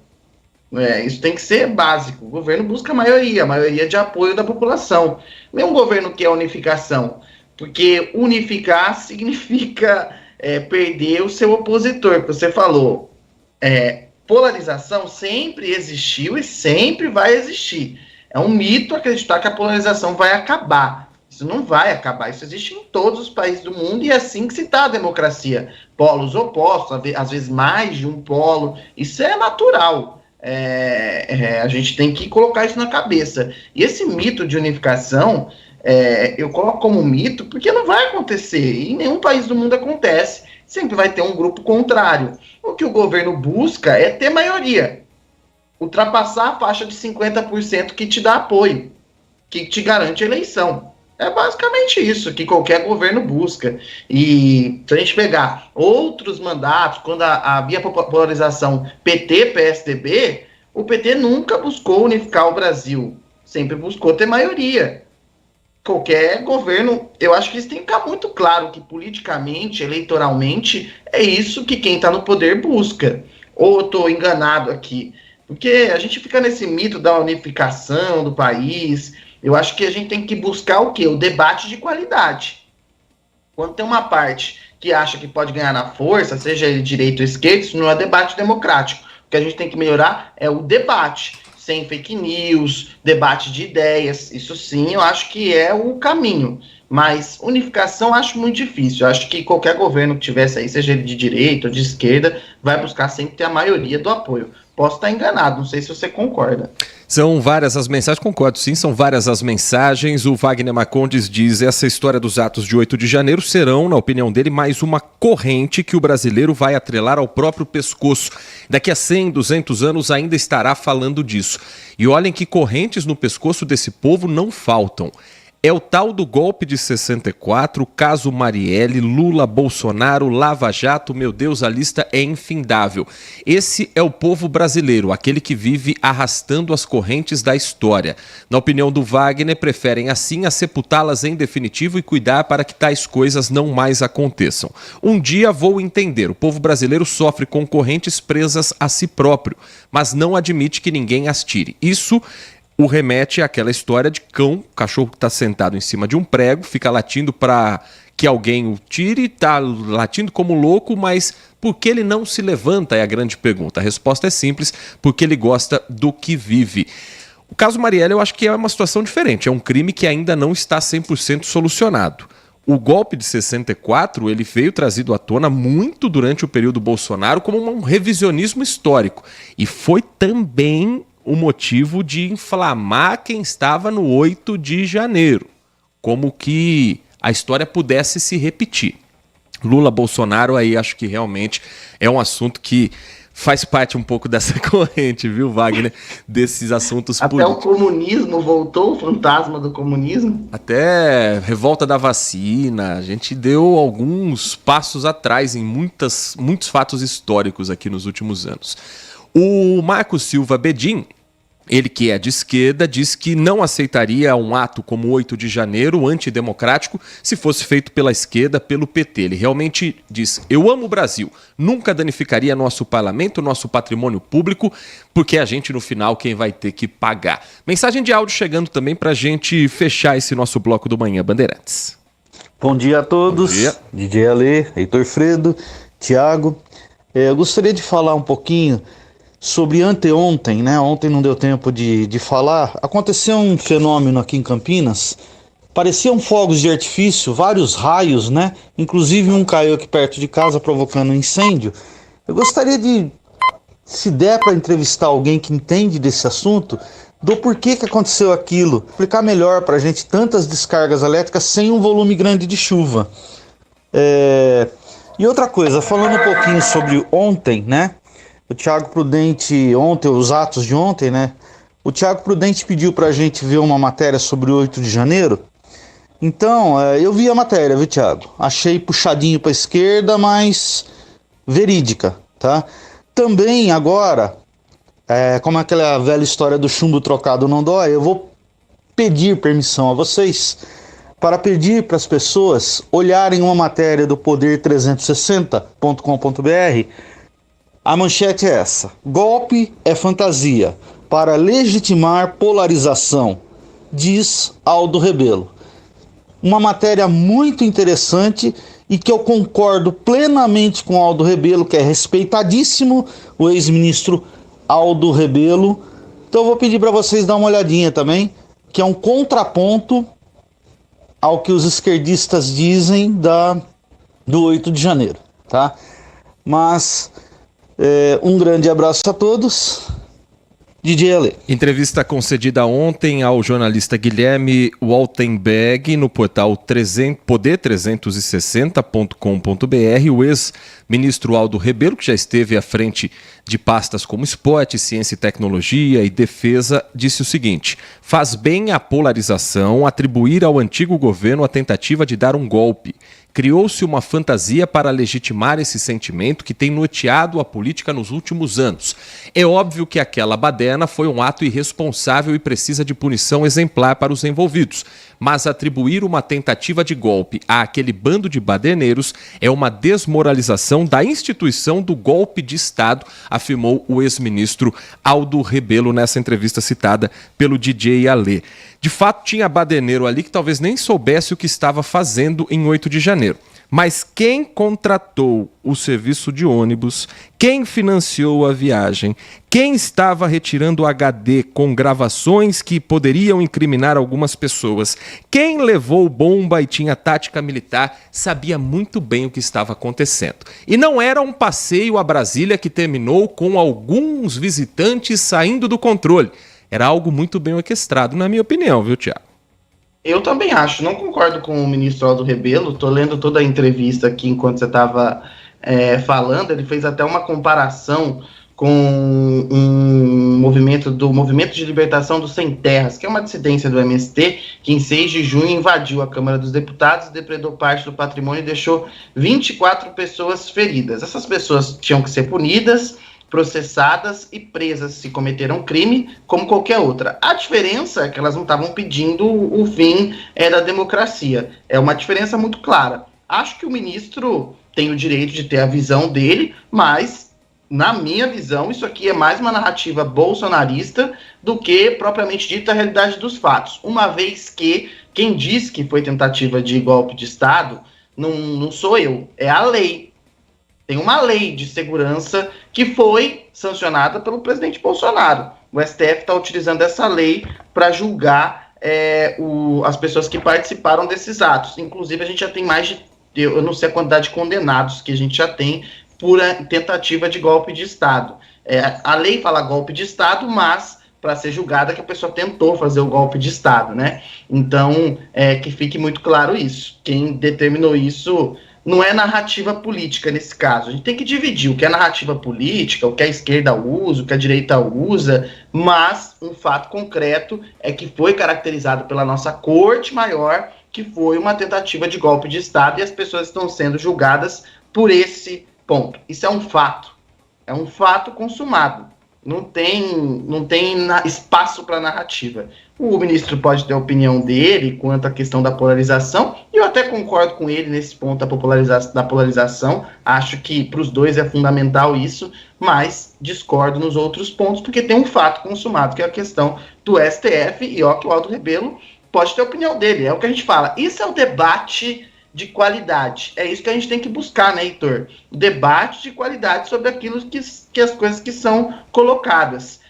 Isso tem que ser básico. O governo busca a maioria de apoio da população. Nenhum governo quer unificação, porque unificar significa perder o seu opositor, que você falou. Polarização sempre existiu e sempre vai existir. É um mito acreditar que a polarização vai acabar. Isso não vai acabar. Isso existe em todos os países do mundo e é assim que se dá a democracia. Polos opostos, às vezes mais de um polo. Isso é natural. A gente tem que colocar isso na cabeça. E esse mito de unificação, eu coloco como mito porque não vai acontecer. E em nenhum país do mundo acontece. Sempre vai ter um grupo contrário. O que o governo busca é ter maioria. Ultrapassar a faixa de 50% que te dá apoio, que te garante a eleição. É basicamente isso que qualquer governo busca. E se a gente pegar outros mandatos, quando havia polarização PT-PSDB, o PT nunca buscou unificar o Brasil. Sempre buscou ter maioria. Qualquer governo, eu acho que isso tem que ficar muito claro que politicamente, eleitoralmente, é isso que quem está no poder busca. Ou eu estou enganado aqui? Porque a gente fica nesse mito da unificação do país. Eu acho que a gente tem que buscar o quê? O debate de qualidade. Quando tem uma parte que acha que pode ganhar na força, seja ele direito ou esquerda, isso não é debate democrático. O que a gente tem que melhorar é o debate, sem fake news, debate de ideias. Isso sim, eu acho que é o caminho. Mas unificação eu acho muito difícil. Eu acho que qualquer governo que tivesse aí, seja ele de direita ou de esquerda, vai buscar sempre ter a maioria do apoio. Posso estar enganado, não sei se você concorda. São várias as mensagens, concordo sim, são várias as mensagens. O Wagner Marcondes diz: essa história dos atos de 8 de janeiro serão, na opinião dele, mais uma corrente que o brasileiro vai atrelar ao próprio pescoço. Daqui a 100, 200 anos ainda estará falando disso. E olhem que correntes no pescoço desse povo não faltam. É o tal do golpe de 64, caso Marielle, Lula, Bolsonaro, Lava Jato, meu Deus, a lista é infindável. Esse é o povo brasileiro, aquele que vive arrastando as correntes da história. Na opinião do Wagner, preferem assim a sepultá-las em definitivo e cuidar para que tais coisas não mais aconteçam. Um dia vou entender, o povo brasileiro sofre com correntes presas a si próprio, mas não admite que ninguém as tire. Isso o remete àquela história de cachorro que está sentado em cima de um prego, fica latindo para que alguém o tire, está latindo como louco, mas por que ele não se levanta é a grande pergunta. A resposta é simples, porque ele gosta do que vive. O caso Marielle eu acho que é uma situação diferente, é um crime que ainda não está 100% solucionado. O golpe de 64, ele veio trazido à tona muito durante o período Bolsonaro como um revisionismo histórico. E foi também o motivo de inflamar quem estava no 8 de janeiro. Como que a história pudesse se repetir. Lula-Bolsonaro aí acho que realmente é um assunto que faz parte um pouco dessa corrente, viu, Wagner? Desses assuntos políticos. Até o comunismo voltou, o fantasma do comunismo. Até revolta da vacina, a gente deu alguns passos atrás em muitos fatos históricos aqui nos últimos anos. O Marco Silva Bedin, ele que é de esquerda, diz que não aceitaria um ato como 8 de janeiro, antidemocrático, se fosse feito pela esquerda, pelo PT. Ele realmente diz, eu amo o Brasil, nunca danificaria nosso parlamento, nosso patrimônio público, porque a gente no final quem vai ter que pagar. Mensagem de áudio chegando também para a gente fechar esse nosso bloco do Manhã Bandeirantes. Bom dia a todos, bom dia. DJ Ale, Heitor Fredo, Tiago. Eu gostaria de falar um pouquinho sobre anteontem, né? Ontem não deu tempo de falar. Aconteceu um fenômeno aqui em Campinas. Pareciam fogos de artifício, vários raios, né? Inclusive um caiu aqui perto de casa provocando um incêndio. Eu gostaria de, se der para entrevistar alguém que entende desse assunto, do porquê que aconteceu aquilo. Explicar melhor para a gente tantas descargas elétricas sem um volume grande de chuva. E outra coisa, falando um pouquinho sobre ontem, né? O Thiago Prudente, ontem, os atos de ontem, né? O Thiago Prudente pediu pra gente ver uma matéria sobre o 8 de janeiro. Então, eu vi a matéria, viu, Thiago? Achei puxadinho pra esquerda, mas verídica, tá? Também, agora, como aquela velha história do chumbo trocado não dói, eu vou pedir permissão a vocês para pedir para as pessoas olharem uma matéria do poder360.com.br. A manchete é essa: golpe é fantasia para legitimar polarização, diz Aldo Rebelo. Uma matéria muito interessante e que eu concordo plenamente com Aldo Rebelo, que é respeitadíssimo, o ex-ministro Aldo Rebelo. Então eu vou pedir para vocês dar uma olhadinha também, que é um contraponto ao que os esquerdistas dizem do 8 de janeiro, tá? Mas um grande abraço a todos. DJ Ale. Entrevista concedida ontem ao jornalista Guilherme Waltenberg no portal poder360.com.br. O ex-ministro Aldo Rebelo, que já esteve à frente de pastas como esporte, ciência e tecnologia e defesa, disse o seguinte: faz bem a polarização atribuir ao antigo governo a tentativa de dar um golpe. Criou-se uma fantasia para legitimar esse sentimento que tem norteado a política nos últimos anos. É óbvio que aquela baderna foi um ato irresponsável e precisa de punição exemplar para os envolvidos, mas atribuir uma tentativa de golpe àquele bando de baderneiros é uma desmoralização da instituição do golpe de Estado, afirmou o ex-ministro Aldo Rebelo nessa entrevista citada pelo DJ Ale. De fato, tinha baderneiro ali que talvez nem soubesse o que estava fazendo em 8 de janeiro. Mas quem contratou o serviço de ônibus, quem financiou a viagem, quem estava retirando o HD com gravações que poderiam incriminar algumas pessoas, quem levou bomba e tinha tática militar, sabia muito bem o que estava acontecendo. E não era um passeio a Brasília que terminou com alguns visitantes saindo do controle. Era algo muito bem orquestrado, na minha opinião, viu, Tiago? Eu também acho, não concordo com o ministro Aldo Rebelo, tô lendo toda a entrevista aqui enquanto você estava falando, ele fez até uma comparação com um movimento de libertação dos sem terras, que é uma dissidência do MST, que em 6 de junho invadiu a Câmara dos Deputados, depredou parte do patrimônio e deixou 24 pessoas feridas. Essas pessoas tinham que ser punidas, processadas e presas se cometeram crime, como qualquer outra. A diferença é que elas não estavam pedindo o fim da democracia. É uma diferença muito clara. Acho que o ministro tem o direito de ter a visão dele, mas, na minha visão, isso aqui é mais uma narrativa bolsonarista do que, propriamente dita, a realidade dos fatos. Uma vez que quem diz que foi tentativa de golpe de Estado não sou eu, é a lei. Tem uma lei de segurança que foi sancionada pelo presidente Bolsonaro. o STF está utilizando essa lei para julgar as pessoas que participaram desses atos. Inclusive, a gente já tem mais de, eu não sei a quantidade de condenados que a gente já tem por tentativa de golpe de Estado. A lei fala golpe de Estado, mas para ser julgada que a pessoa tentou fazer o golpe de Estado, né? Então, que fique muito claro isso. Quem determinou isso não é narrativa política nesse caso. A gente tem que dividir o que é narrativa política, o que a esquerda usa, o que a direita usa, mas um fato concreto é que foi caracterizado pela nossa Corte Maior que foi uma tentativa de golpe de Estado e as pessoas estão sendo julgadas por esse ponto. Isso é um fato consumado. Não tem espaço para narrativa. O ministro pode ter a opinião dele quanto à questão da polarização, e eu até concordo com ele nesse ponto da polarização. Acho que para os dois é fundamental isso, mas discordo nos outros pontos, porque tem um fato consumado, que é a questão do STF, e que o Aldo Rebelo pode ter a opinião dele. É o que a gente fala. Isso é o debate de qualidade. É isso que a gente tem que buscar, né, Heitor? O debate de qualidade sobre aquilo que as coisas que são colocadas.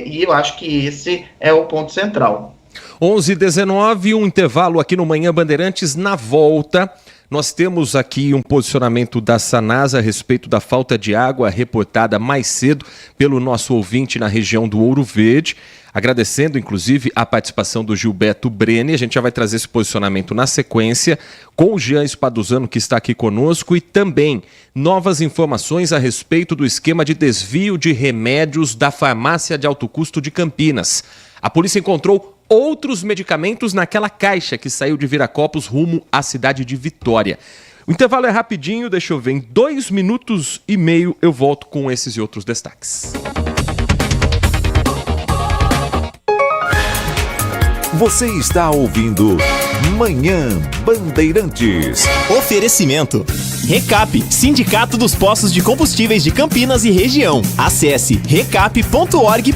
E eu acho que esse é o ponto central. 11h19, um intervalo aqui no Manhã Bandeirantes. Na volta, nós temos aqui um posicionamento da Sanasa a respeito da falta de água reportada mais cedo pelo nosso ouvinte na região do Ouro Verde. Agradecendo, inclusive, a participação do Gilberto Breni. A gente já vai trazer esse posicionamento na sequência com o Jean Espaduzano, que está aqui conosco, e também novas informações a respeito do esquema de desvio de remédios da farmácia de alto custo de Campinas. A polícia encontrou outros medicamentos naquela caixa que saiu de Viracopos rumo à cidade de Vitória. O intervalo é rapidinho, deixa eu ver, em 2 minutos e meio eu volto com esses e outros destaques. Você está ouvindo Manhã Bandeirantes. Oferecimento. Recap, Sindicato dos Postos de Combustíveis de Campinas e região. Acesse recap.org.br.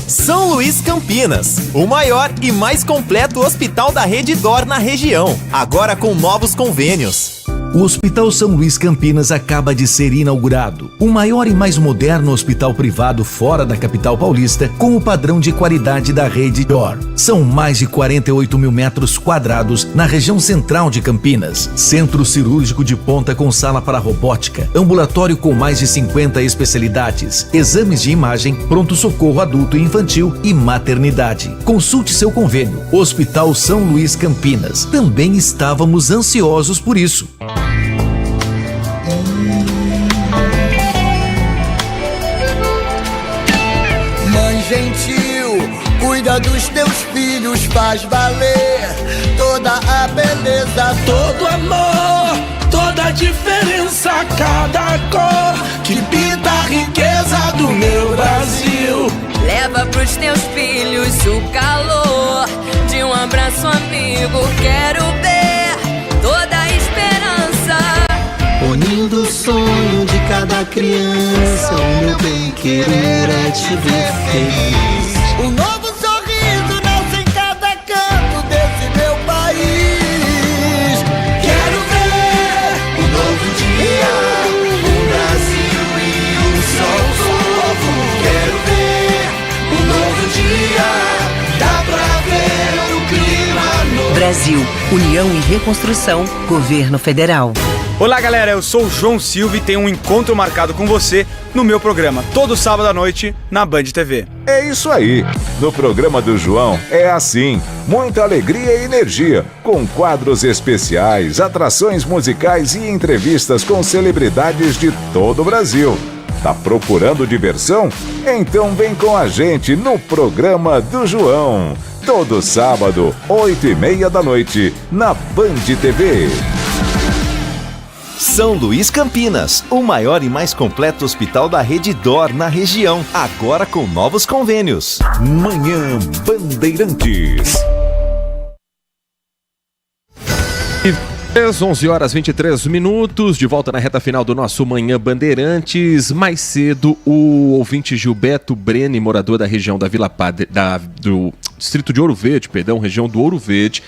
São Luís Campinas, o maior e mais completo hospital da Rede DOR na região. Agora com novos convênios. O Hospital São Luís Campinas acaba de ser inaugurado. O maior e mais moderno hospital privado fora da capital paulista, com o padrão de qualidade da Rede DOR. São mais de 48 mil metros quadrados na região central de Campinas. Centro cirúrgico de ponta com sala para robótica, ambulatório com mais de 50 especialidades, exames de imagem, pronto-socorro adulto e infantil e maternidade. Consulte seu convênio. Hospital São Luís Campinas. Também estávamos ansiosos por isso. Mãe gentil, cuida dos teus filhos, faz valer toda a beleza, todo amor, toda a diferença, cada cor que pinta a riqueza do meu Brasil. Leva pros teus filhos o calor de um abraço amigo, quero ver toda a esperança, unindo o sonho de cada criança. O meu bem querer é te ver feliz. Um novo sorriso nasce em cada canto desse meu país. Quero ver um novo dia, um Brasil e um sol novo. Quero ver um novo dia, dá pra ver o clima novo. Brasil, União e Reconstrução, Governo Federal. Olá galera, eu sou o João Silva e tenho um encontro marcado com você no meu programa, todo sábado à noite, na Band TV. É isso aí, no programa do João é assim, muita alegria e energia, com quadros especiais, atrações musicais e entrevistas com celebridades de todo o Brasil. Tá procurando diversão? Então vem com a gente no programa do João, todo sábado, 8h30 da noite, na Band TV. São Luís Campinas, o maior e mais completo hospital da Rede DOR na região, agora com novos convênios. Manhã Bandeirantes. 11h23, de volta na reta final do nosso Manhã Bandeirantes. Mais cedo, o ouvinte Gilberto Breni, morador da região da Vila Padre, do distrito de Ouro Verde, região do Ouro Verde,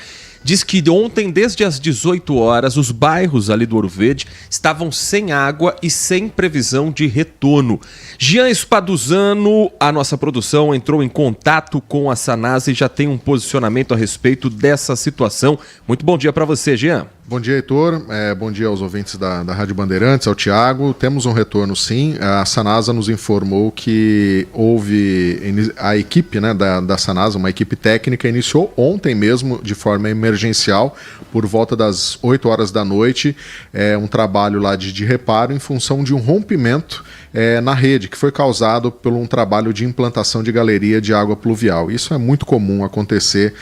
diz que ontem, desde as 18 horas, os bairros ali do Ouro Verde estavam sem água e sem previsão de retorno. Jean Spaduzano, a nossa produção, entrou em contato com a Sanasa e já tem um posicionamento a respeito dessa situação. Muito bom dia para você, Jean. Bom dia, Heitor. Bom dia aos ouvintes da Rádio Bandeirantes, ao Tiago. Temos um retorno, sim. A Sanasa nos informou que houve a equipe, né, da Sanasa, uma equipe técnica, iniciou ontem mesmo, de forma emergencial, por volta das 8 horas da noite, um trabalho lá de reparo em função de um rompimento na rede, que foi causado por um trabalho de implantação de galeria de água pluvial. Isso é muito comum acontecer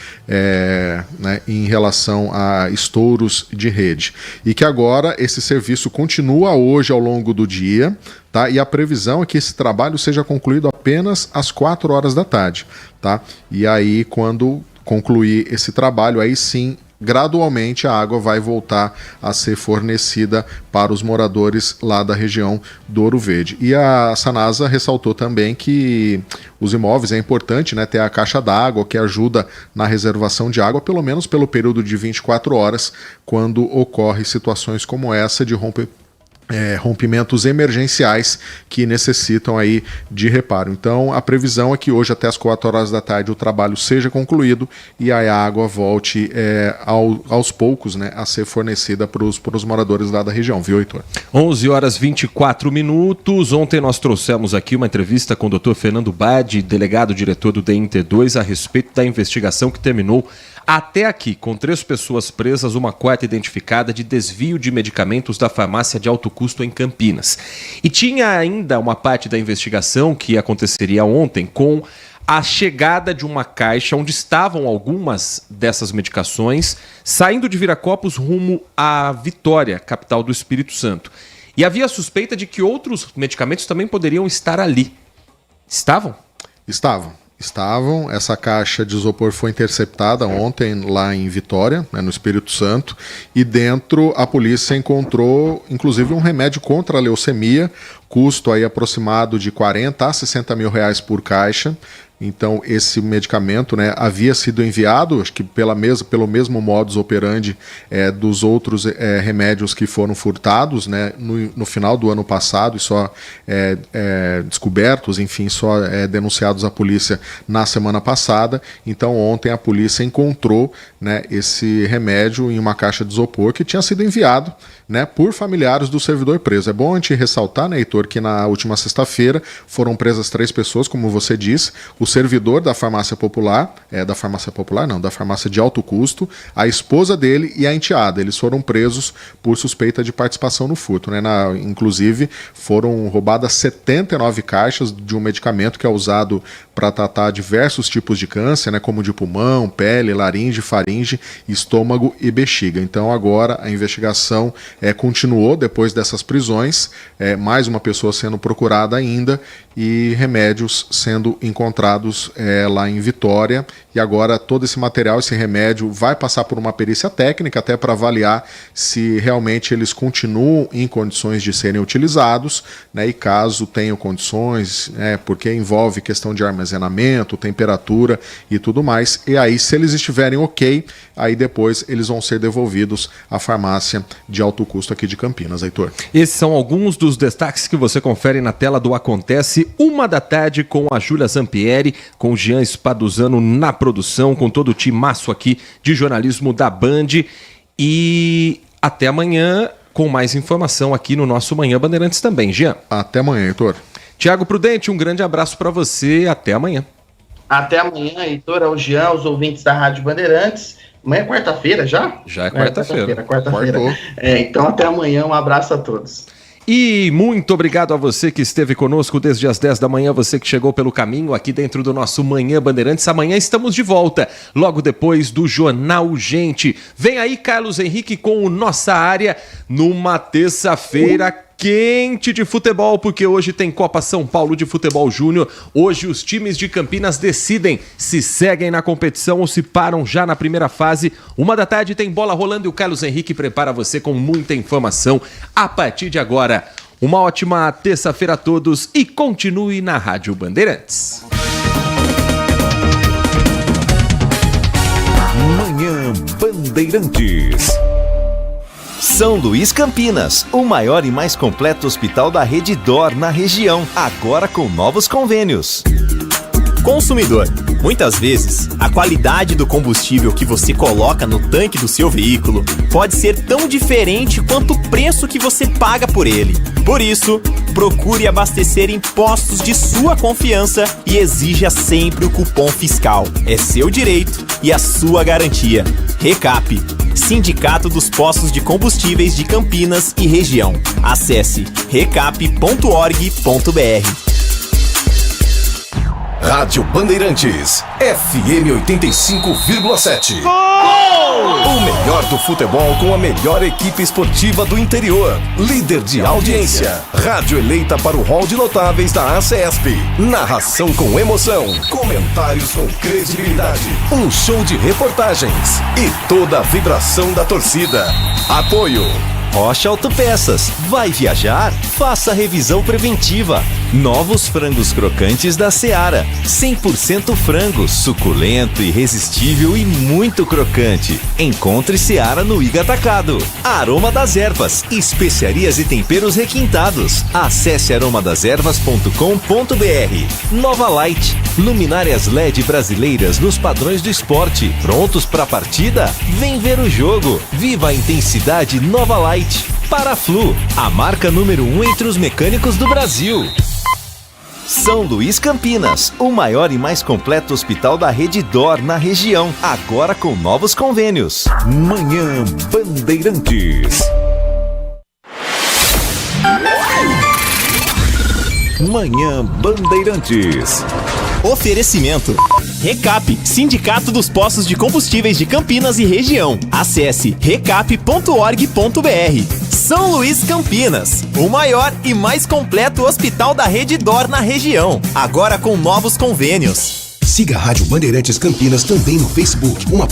né, em relação a estouros de rede. E que agora esse serviço continua hoje ao longo do dia, tá? E a previsão é que esse trabalho seja concluído apenas às 4 horas da tarde. Tá? E aí, quando concluir esse trabalho, aí sim, gradualmente a água vai voltar a ser fornecida para os moradores lá da região do Ouro Verde. E a Sanasa ressaltou também que os imóveis é importante, né, ter a caixa d'água que ajuda na reservação de água, pelo menos pelo período de 24 horas, quando ocorre situações como essa de rompimentos emergenciais que necessitam aí de reparo. Então a previsão é que hoje até as 4 horas da tarde o trabalho seja concluído e a água volte aos poucos, né, a ser fornecida para os moradores lá da região, viu, Heitor? 11 horas 24 minutos. Ontem nós trouxemos aqui uma entrevista com o Dr. Fernando Badi, delegado-diretor do DINT2, a respeito da investigação que terminou até aqui, com 3 pessoas presas, uma quarta identificada de desvio de medicamentos da farmácia de alto custo em Campinas. E tinha ainda uma parte da investigação que aconteceria ontem com a chegada de uma caixa onde estavam algumas dessas medicações saindo de Viracopos rumo à Vitória, capital do Espírito Santo. E havia a suspeita de que outros medicamentos também poderiam estar ali. Estavam? Estavam. Essa caixa de isopor foi interceptada ontem lá em Vitória, né, no Espírito Santo, e dentro a polícia encontrou inclusive um remédio contra a leucemia, custo aí aproximado de 40 a 60 mil reais por caixa. Então esse medicamento, né, havia sido enviado, acho que pelo mesmo modus operandi dos outros remédios que foram furtados, né, no final do ano passado e só descobertos, enfim, só denunciados à polícia na semana passada. Então ontem a polícia encontrou, né, esse remédio em uma caixa de isopor que tinha sido enviado, né, por familiares do servidor preso. É bom a gente ressaltar, né, Heitor, que na última sexta-feira foram presas 3 pessoas, como você disse, o servidor da farmácia popular, da farmácia de alto custo, a esposa dele e a enteada. Eles foram presos por suspeita de participação no furto, né? Inclusive, foram roubadas 79 caixas de um medicamento que é usado para tratar diversos tipos de câncer, né, como de pulmão, pele, laringe, faringe, estômago e bexiga. Então agora a investigação continuou depois dessas prisões, mais uma pessoa sendo procurada ainda e remédios sendo encontrados lá em Vitória. E agora todo esse material, esse remédio, vai passar por uma perícia técnica até para avaliar se realmente eles continuam em condições de serem utilizados, né, e caso tenham condições, porque envolve questão de armazenamento, temperatura e tudo mais. E aí, se eles estiverem ok, aí depois eles vão ser devolvidos à farmácia de alto custo aqui de Campinas, Heitor. Esses são alguns dos destaques que você confere na tela do Acontece, 1 da tarde, com a Júlia Zampieri, com o Jean Spaduzano na produção, com todo o timaço aqui de jornalismo da Band. E até amanhã com mais informação aqui no nosso Manhã Bandeirantes também, Jean. Até amanhã, Heitor. Tiago Prudente, um grande abraço para você, até amanhã. Até amanhã, Heitor, ao Jean, aos ouvintes da Rádio Bandeirantes. Amanhã é quarta-feira já? Já é quarta-feira. Quarta-feira. Então até amanhã, um abraço a todos. E muito obrigado a você que esteve conosco desde as 10 da manhã, você que chegou pelo caminho aqui dentro do nosso Manhã Bandeirantes. Amanhã estamos de volta, logo depois do Jornal Gente. Vem aí Carlos Henrique com o Nossa Área numa terça-feira quente de futebol, porque hoje tem Copa São Paulo de Futebol Júnior. Hoje os times de Campinas decidem se seguem na competição ou se param já na primeira fase. 1 da tarde tem bola rolando e o Carlos Henrique prepara você com muita informação a partir de agora. Uma ótima terça-feira a todos e continue na Rádio Bandeirantes. Manhã Bandeirantes. Bandeirantes. São Luís Campinas, o maior e mais completo hospital da rede DOR na região, agora com novos convênios. Consumidor, muitas vezes, a qualidade do combustível que você coloca no tanque do seu veículo pode ser tão diferente quanto o preço que você paga por ele. Por isso, procure abastecer em postos de sua confiança e exija sempre o cupom fiscal. É seu direito e a sua garantia. Recap, Sindicato dos Postos de Combustíveis de Campinas e Região. Acesse recap.org.br. Rádio Bandeirantes, FM 85,7. O melhor do futebol com a melhor equipe esportiva do interior. Líder de audiência. Rádio eleita para o hall de notáveis da ACESP. Narração com emoção. Comentários com credibilidade. Um show de reportagens. E toda a vibração da torcida. Apoio Rocha Autopeças. Vai viajar? Faça a revisão preventiva. Novos frangos crocantes da Seara. 100% frango, suculento, irresistível e muito crocante. Encontre Seara no Iga Atacado. Aroma das Ervas. Especiarias e temperos requintados. Acesse aromadeservas.com.br. Nova Light. Luminárias LED brasileiras nos padrões do esporte. Prontos para a partida? Vem ver o jogo. Viva a intensidade Nova Light. Paraflu, a marca número 1 entre os mecânicos do Brasil. São Luís Campinas, o maior e mais completo hospital da rede DOR na região, agora com novos convênios. Manhã Bandeirantes. Manhã Bandeirantes. Oferecimento. Recap, Sindicato dos Postos de Combustíveis de Campinas e Região. Acesse recap.org.br. São Luís Campinas, o maior e mais completo hospital da rede DOR na região, agora com novos convênios. Siga a Rádio Bandeirantes Campinas também no Facebook, uma